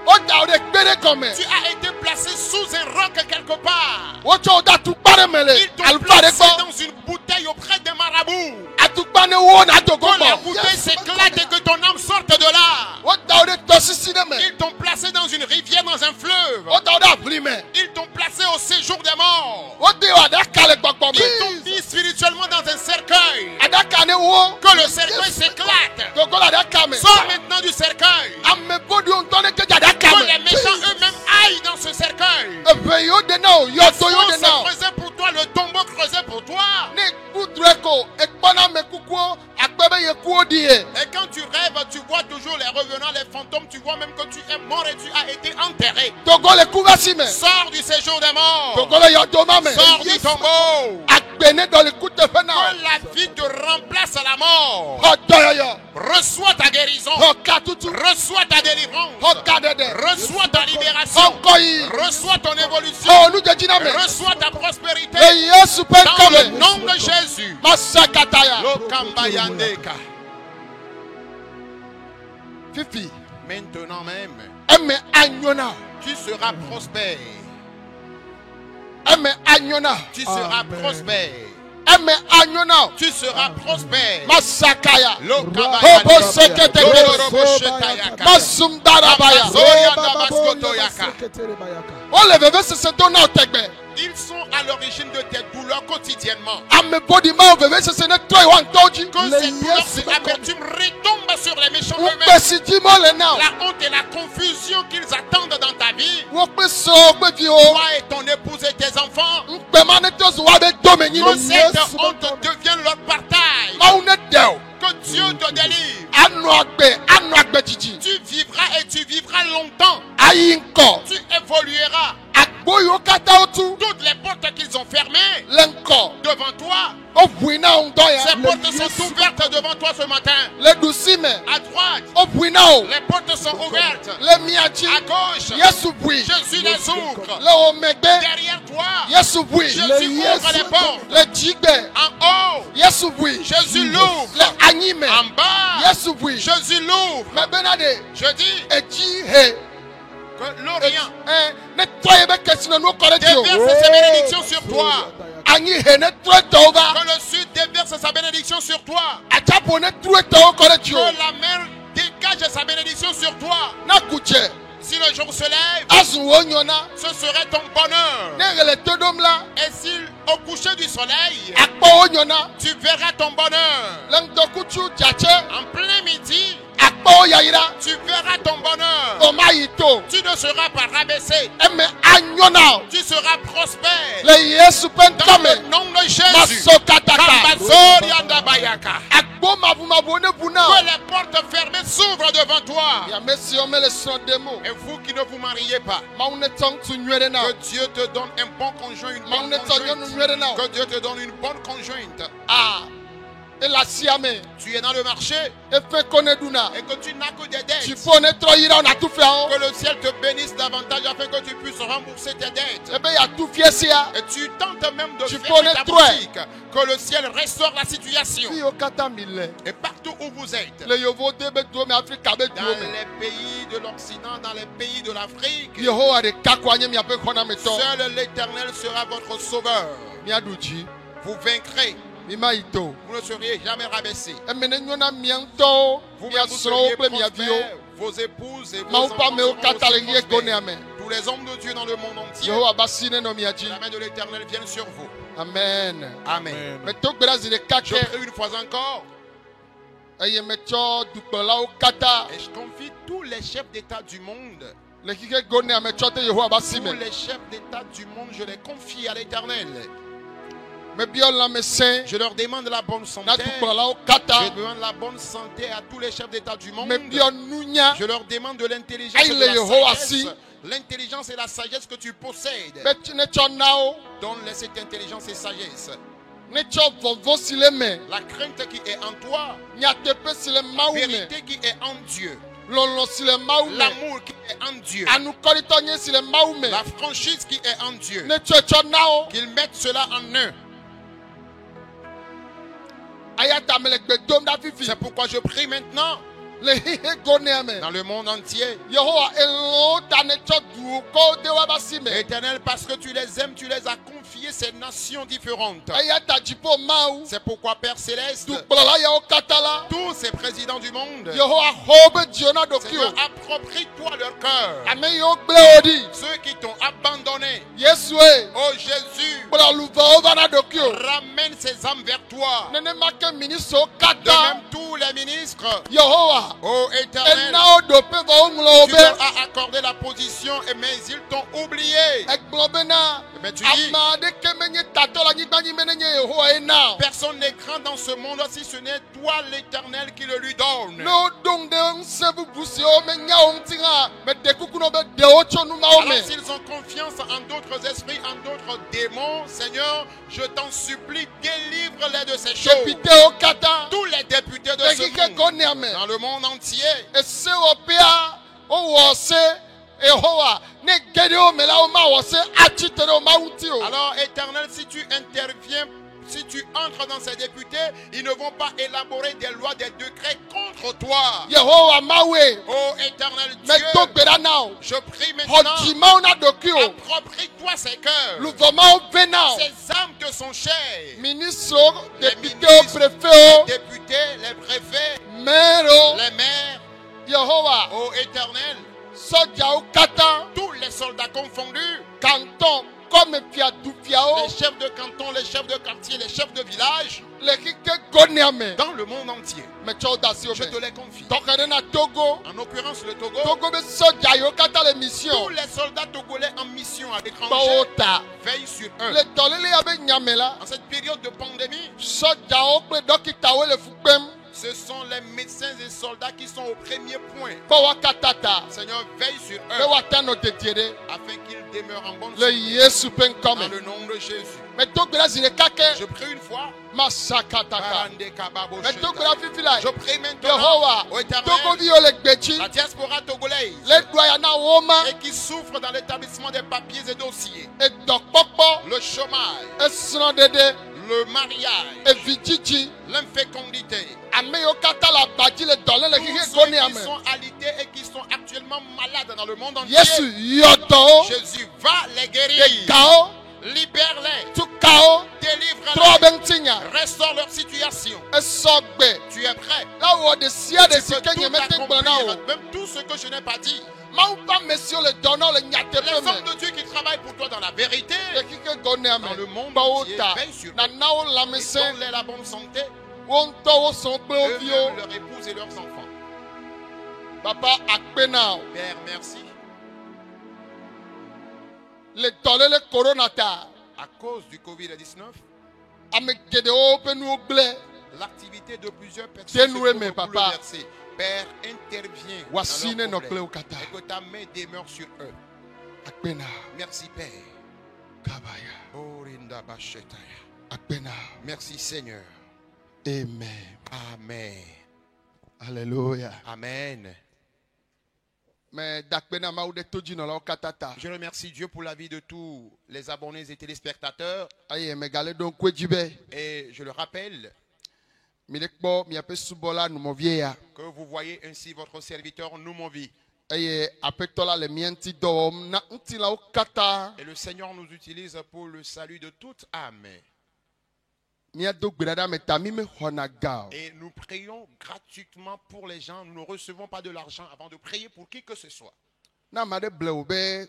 S1: O da o de gbere comme.
S2: Tu as été placé sous un roc quelque part.
S1: O cho da tu pare me le.
S2: Ils t'ont
S1: Alfa de
S2: placé
S1: ko.
S2: dans une bouteille auprès d'un marabout.
S1: Atukpa ne wo na to
S2: Que la
S1: gombo.
S2: bouteille s'éclate et que ton âme sorte de là.
S1: O da o de tosi si me.
S2: Ils t'ont placé dans une rivière, dans un fleuve.
S1: O da o da bri me.
S2: Ils t'ont placé au séjour des morts.
S1: O de o da kale gbogbo
S2: Ils t'ont
S1: me.
S2: mis spirituellement dans un cercueil.
S1: Adaka ne wo.
S2: Que le cercueil s'éclate.
S1: Toko la da kame.
S2: Sors maintenant du cercueil.
S1: Ame bodi on tone ke jada
S2: Que
S1: kame.
S2: les méchants eux-mêmes aillent dans ce cercueil.
S1: Ebe yo de na o yo
S2: La
S1: to yo de
S2: fosse
S1: na o.
S2: creusée pour toi, le tombeau creusé pour toi.
S1: Ne kudreko ekpona me kukuo akpebe ye kuo die.
S2: Et quand tu rêves, tu vois toujours les revenants, les fantômes. Tu vois même que tu es mort et tu as été enterré.
S1: Togo le kuvasi me.
S2: Sors du séjour des morts.
S1: Togo le yo doma me.
S2: Sors du tombeau.
S1: Akbene dans le coup de fena.
S2: Que la vie te remplace à la mort.
S1: O doyo yo.
S2: Reçois ta guérison.
S1: O katutu.
S2: Reçois ta délivrance.
S1: O kadede.
S2: Reçois ta libération.
S1: O koyi.
S2: Reçois ton évolution.
S1: O nu jejina me.
S2: Reçois ta prospérité.
S1: Le Yesu
S2: Dans le
S1: penkame.
S2: nom de Jésus.
S1: Masakataya.
S2: Lokambayandeka.
S1: Fifi.
S2: Maintenant même,
S1: Eme anyona.
S2: tu seras prospère.
S1: Eme anyona.
S2: Tu seras
S3: Amen.
S2: prospère.
S1: Eme anyona.
S2: Tu seras prospère.
S1: Masakaya.
S2: Lokabayande.
S1: Hobo sekete.
S2: Lororoboshetayaka.
S1: Masumdarabaya.
S2: Zoya dabaskotoyaka.
S1: O le veve se sento na otegbe.
S2: ils sont à l'origine de tes douleurs quotidiennement.
S1: ame body ma oveve sese ne trɔ yi wa ŋutɔ dzi.
S2: Que ces douleurs, ces amertumes retombent sur les méchants eux-mêmes.
S1: wokpe si dzi mo le na o.
S2: La honte et la confusion qu'ils attendent dans ta vie.
S1: wokpe sɔ wokpe vi o.
S2: Toi et ton épouse et tes enfants.
S1: ŋukpe ma ne to so wa be dome nyi
S2: Que
S1: no.
S2: cette honte devienne leur partage.
S1: mawu ne de o.
S2: Que Dieu te délivre.
S1: anɔ agbe dzidzi.
S2: Tu vivras et tu vivras longtemps.
S1: ayi ŋkɔ.
S2: Tu évolueras.
S1: agbo yiwo katã wotu.
S2: Toutes les portes qu'ils ont fermées
S1: le ŋkɔ.
S2: devant toi,
S1: woʋui na wo ŋdɔ
S2: ces
S1: ya.
S2: portes sont ouvertes devant toi ce matin.
S1: le ɖusi me.
S2: À droite,
S1: woʋui na o.
S2: les portes sont ouvertes.
S1: le mia dzi.
S2: À gauche,
S1: yesu ʋui.
S2: Jésus les ouvre.
S1: le wo megbe.
S2: Derrière toi,
S1: yesu ʋui.
S2: Jésus ouvre les portes.
S1: le dzigbe.
S2: En haut,
S1: yesu ʋui.
S2: Jésus l'ouvre.
S1: le anyime.
S2: En bas,
S1: yesu ʋui.
S2: Jésus l'ouvre.
S1: me bena de.
S2: Je dis
S1: edzi he.
S2: que l'Orient
S1: ne trɔ ye be kesinɔnuwo kɔ ɖe dzi o.
S2: déverse ses bénédictions sur toi.
S1: anyi he ne trɔ etɔwo va.
S2: Que le sud déverse sa bénédiction sur toi.
S1: atsaƒo ne tru etɔwo kɔ ɖe dzi
S2: Que
S1: o.
S2: la mer dégage sa bénédiction sur toi.
S1: na ku dze.
S2: Si le jour se lève,
S1: azu wo nyɔna.
S2: ce serait ton bonheur.
S1: ne he le to ɖom la.
S2: Et si au coucher du soleil,
S1: akpɔ wo nyɔna.
S2: tu verras ton bonheur.
S1: le ŋdɔkutsu dzatse.
S2: En plein midi,
S1: akpɔ wo yayira.
S2: tu verras ton bonheur.
S1: o ma yi to.
S2: Tu ne seras pas rabaissé.
S1: eme anyɔna o.
S2: Tu seras prospère.
S1: le yesu ƒe
S2: Dans
S1: ŋkɔ
S2: le
S1: me.
S2: nom de Jésus.
S1: maso kataka.
S2: Kambazoriandabayaka.
S1: agbo mavumavu ne bu na o.
S2: Que les portes fermées s'ouvrent devant toi.
S1: yame siwo me le srɔ̃ ɖem o.
S2: Et vous qui ne vous mariez pas,
S1: mawu ne tsɔ ŋutsu nyuie ɖe na o.
S2: que Dieu te donne un bon conjoint, une
S1: mawu
S2: bonne
S1: ne tsɔ nyɔnu
S2: conjointe.
S1: nyuie ɖe na o.
S2: Que Dieu te donne une bonne conjointe.
S1: ele asia me.
S2: Tu es dans le marché
S1: efe ko ne ɖuna.
S2: et que tu n'as que des dettes.
S1: dziƒo ne trɔ yi ɖa wònatu fia wo.
S2: Que le ciel te bénisse davantage afin que tu puisses rembourser tes dettes.
S1: ebe yatu fie sia.
S2: Et tu tentes même de
S1: Tu
S2: fermer ta
S1: connais toi.
S2: boutique. Que le ciel restaure la situation.
S1: fi wo katã mi le.
S2: Et partout où vous êtes,
S1: le yovo de be duwo me afrika be
S2: dans
S1: duwo me.
S2: les pays de l'Occident, dans les pays de l'Afrique,
S1: yehowa ɖeka ko anye miaƒe xɔnametɔ.
S2: seul l'Éternel sera votre sauveur.
S1: miaɖu dzi.
S2: Vous vaincrez.
S1: mi ma yi to.
S2: Vous ne seriez jamais rabaissé.
S1: eme ne nyɔ na mia ŋutɔwo.
S2: Vous
S1: mia
S2: vous
S1: srɔ̃wo
S2: seriez
S1: kple mia viwo.
S2: prospères, vos épouses et vos
S1: mawu ƒe
S2: enfants
S1: amewo
S2: seront
S1: katã le
S2: aussi
S1: ɣie gonea
S2: prospères.
S1: me.
S2: Tous les hommes de Dieu dans le monde entier,
S1: yehowa ba si ne nɔ mia dzi.
S2: la main de l'Éternel vienne sur vous.
S1: amen.
S2: Amen.
S1: meto gbe ɖa zi ɖeka
S2: Je
S1: ke.
S2: prie une fois encore
S1: eye metsɔ dukplɔlawo katã.
S2: et je confie tous les chefs d'État du monde.
S1: le xixɛ gonea metsɔ te yehowa ba si
S2: Tous
S1: me.
S2: les chefs d'État du monde, je les confie à l'Éternel.
S1: mebiɔ lãmesẽ.
S2: Je leur demande la bonne
S1: na
S2: santé.
S1: dukplɔlawo
S2: Je
S1: katã.
S2: demande la bonne santé à tous les chefs d'État du monde.
S1: mebiɔ nunya.
S2: Je leur demande de l'intelligence
S1: Aïe,
S2: et de
S1: le
S2: la
S1: Yehowa
S2: sagesse.
S1: si.
S2: L'intelligence et la sagesse que tu possèdes.
S1: be ne tsɔ na wo.
S2: Donne-les cette intelligence et sagesse.
S1: ne tsɔ vɔvɔ si le me.
S2: La crainte qui est en toi.
S1: nyateƒe si le mawu me.
S2: Vérité qui est en Dieu.
S1: lɔlɔ si le mawu me.
S2: L'amour qui est en Dieu.
S1: anukɔritɔ nye si le mawu me.
S2: La franchise qui est en Dieu.
S1: ne tsɔ na wo.
S2: Qu'ils mettent cela en eux.
S1: aya ta me le gbe dom ɖa fifi.
S2: C'est pourquoi je prie maintenant
S1: le xixe gonea me.
S2: dans le monde entier.
S1: yehowa elɔwo ta ne tsɔ duwo kɔ de wa ba si me.
S2: Éternel, parce que tu les aimes, tu les as confiés ces nations différentes.
S1: aya ta dziƒo mawu.
S2: C'est pourquoi Père Céleste,
S1: dukplɔla yawo katã la.
S2: tous ces présidents du monde,
S1: yehowa xɔ wobe dziwo na ɖokuiwo.
S2: Seigneur, approprie-toi leur cœur.
S1: ame yiwo gblẽ wo ɖi.
S2: Ceux qui t'ont abandonné,
S1: yesue.
S2: oh Jésus,
S1: kplɔ luvawo va na ɖokuiwo.
S2: ramène ces âmes vers toi.
S1: nenema ke ministrewo
S2: De
S1: katã.
S2: même tous les ministres,
S1: yehowa.
S2: oh Éternel,
S1: ena wo ɖoƒe va wo ŋlɔ wo
S2: tu leur
S1: be.
S2: as accordé la position, mais ils t'ont oublié.
S1: egblɔ bena.
S2: Mais tu dis,
S1: ame aɖeke menye tatɔ le anyigba dzi me ne nye yehowa ye na o.
S2: personne n'est grand dans ce monde si ce n'est toi l'Éternel qui le lui donne.
S1: ne woɖo ŋu ɖe ŋusẽ bubu siwo menya wo ŋuti hã mede kuku na be ɖewo tso nu mawo
S2: Alors
S1: me.
S2: s'ils ont confiance en d'autres esprits, en d'autres démons, Seigneur, je t'en supplie, délivre-les de ces choses.
S1: depitewo katã.
S2: Tous les députés de
S1: le
S2: ce
S1: xixe
S2: monde,
S1: gonea me.
S2: dans le monde entier,
S1: esewɔƒea wowɔ se yehowa ne geɖewo me la womawɔ se atsi te ɖe wo mawu ŋuti o.
S2: alors Éternel, si tu interviens, si tu entres dans ces députés, ils ne vont pas élaborer des lois, des décrets contre toi.
S1: yehowa mawoe.
S2: Oh Éternel
S1: medo
S2: Dieu,
S1: gbe ɖa na o.
S2: je prie
S1: xɔ
S2: maintenant,
S1: dzimawo na ɖokuiwo.
S2: approprie-toi ces cœurs.
S1: luvɔ mawo ve na o.
S2: Ces âmes te sont chères.
S1: ministrewo
S2: Les
S1: depitewo
S2: ministres,
S1: prefewo
S2: les députés, les préfets,
S1: mɛro
S2: les maires,
S1: yehowa
S2: oh Éternel,
S1: sɔdzawo katã
S2: tous les soldats confondus,
S1: kantɔn Comme Fiadoufiao,
S2: les chefs de canton, les chefs de quartier, les chefs de village
S1: les Kike Goniame,
S2: dans le monde entier.
S1: mais Chodasio,
S2: Je te les confie.
S1: Tokadena Togo,
S2: En l'occurrence, le Togo,
S1: Togo, mais Sojayo, Kata les missions,
S2: tous les soldats togolais en mission à l'étranger
S1: Baota,
S2: veillent sur eux.
S1: les Tolili avec Nyamela,
S2: En cette période de pandémie,
S1: Sojao, Dokitawe, le Fukbem,
S2: ce sont les médecins et soldats qui sont au premier point.
S1: Bawakatata,
S2: Seigneur, veille sur
S1: le
S2: eux
S1: Watano de Tiede,
S2: afin qu'ils demeurent en bonne
S1: le
S2: santé.
S1: Yesu
S2: Dans
S1: Penkome,
S2: le nom de Jésus.
S1: mais Togla Zinekake,
S2: Je prie une fois.
S1: Masakataka,
S2: Barande kababo
S1: mais
S2: sheta.
S1: Togla Fifila,
S2: Je prie maintenant
S1: Yehowa,
S2: au
S1: Togo
S2: éternel,
S1: Viole Gbechi,
S2: la diaspora togolaise
S1: les Doyana Woma,
S2: et qui souffre dans l'établissement des papiers et dossiers,
S1: et Dokpokpo,
S2: le chômage,
S1: et Snodede,
S2: le mariage,
S1: et Vijiji,
S2: l'infécondité.
S1: Ameyo Kata la Baji, les Dolé, les
S2: Tous
S1: Kike
S2: ceux qui
S1: Goniame,
S2: sont alités et qui sont actuellement malades dans le monde entier,
S1: Yesu Yoto,
S2: Jésus va les
S1: les
S2: guérir.
S1: Kao,
S2: Libère-les,
S1: tout Kao,
S2: délivre-les,
S1: Trobentinya,
S2: restaure leur situation.
S1: et Sogbe,
S2: Tu es prêt?
S1: là où de Sia de
S2: Tu peux
S1: Sike
S2: tout
S1: Nyemete
S2: accomplir,
S1: Gbanao,
S2: même tout ce que je n'ai pas dit.
S1: Maupa Monsieur le Donnant, le
S2: Les
S1: Nyatepeme,
S2: hommes de Dieu qui travaillent pour toi dans la vérité,
S1: les Kike Goniame,
S2: dans le monde entier,
S1: Baota,
S2: veille sur eux.
S1: Nanao
S2: Et
S1: Lamese,
S2: donne-les la bonne santé,
S1: Wonto Sonpe
S2: eux-mêmes,
S1: Ovio,
S2: leur épouse et leurs enfants.
S1: Papa Akpenao,
S2: Père, merci.
S1: les Dolé, le Coronata,
S2: À cause du Covid-19,
S1: Amegedeo Penouble,
S2: l'activité de plusieurs personnes
S1: Tiens,
S2: se
S1: nous
S2: trouve
S1: aimer, papa.
S2: bouleversée. Père, interviens
S1: Wassine
S2: dans
S1: no
S2: leurs problèmes
S1: Kleokata,
S2: et que ta main demeure sur eux.
S1: Akpena,
S2: Merci Père.
S1: Kabaya,
S2: Orinda Bashetaya.
S1: Akpena,
S2: Merci Seigneur.
S1: Amen.
S2: Amen.
S1: Alléluia.
S2: Amen.
S1: Mais d'Akpena Maoude Toji no la Katata,
S2: Je remercie Dieu pour la vie de tous les abonnés et téléspectateurs.
S1: aye megale don Kwejibe,
S2: Et je le rappelle
S1: Milekbo, Miape Subola, Numovieya,
S2: que vous voyez ainsi votre serviteur Noumovi.
S1: aye Apetola, le Mienti Dom, Na Ntila Kata,
S2: Et le Seigneur nous utilise pour le salut de toute âme.
S1: Miado Grada, Metami me Honagao,
S2: Et nous prions gratuitement pour les gens. Nous ne recevons pas de l'argent avant de prier pour qui que ce soit.
S1: Namade Bleube,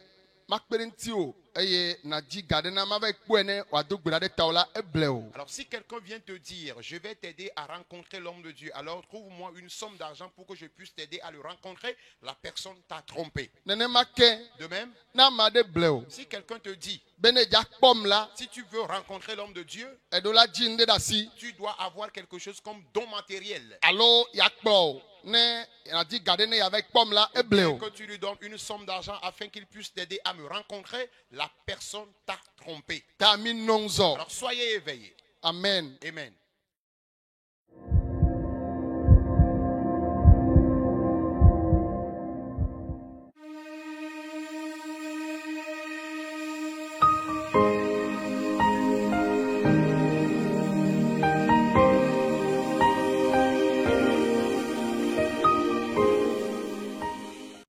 S1: Makperentio, aye Naji Gadena Mave Kwene, Wado Grade Taula, e Bleu.
S2: Alors si quelqu'un vient te dire, je vais t'aider à rencontrer l'homme de Dieu, alors trouve-moi une somme d'argent pour que je puisse t'aider à le rencontrer, la personne t'a trompé.
S1: Nene Make,
S2: De même,
S1: Namade Bleu,
S2: si quelqu'un te dit,
S1: Bene Jak Pom la,
S2: si tu veux rencontrer l'homme de Dieu,
S1: Edola Jinde Dasi,
S2: tu dois avoir quelque chose comme don matériel.
S1: Allo Yakpo, Ne, Naji Gadene avec Pom la, e
S2: Et
S1: Bleu.
S2: que tu lui donnes une somme d'argent afin qu'il puisse t'aider à me rencontrer, la personne t'a trompé.
S1: Tami Nonzo.
S2: Alors soyez éveillés.
S1: Amen.
S2: Amen.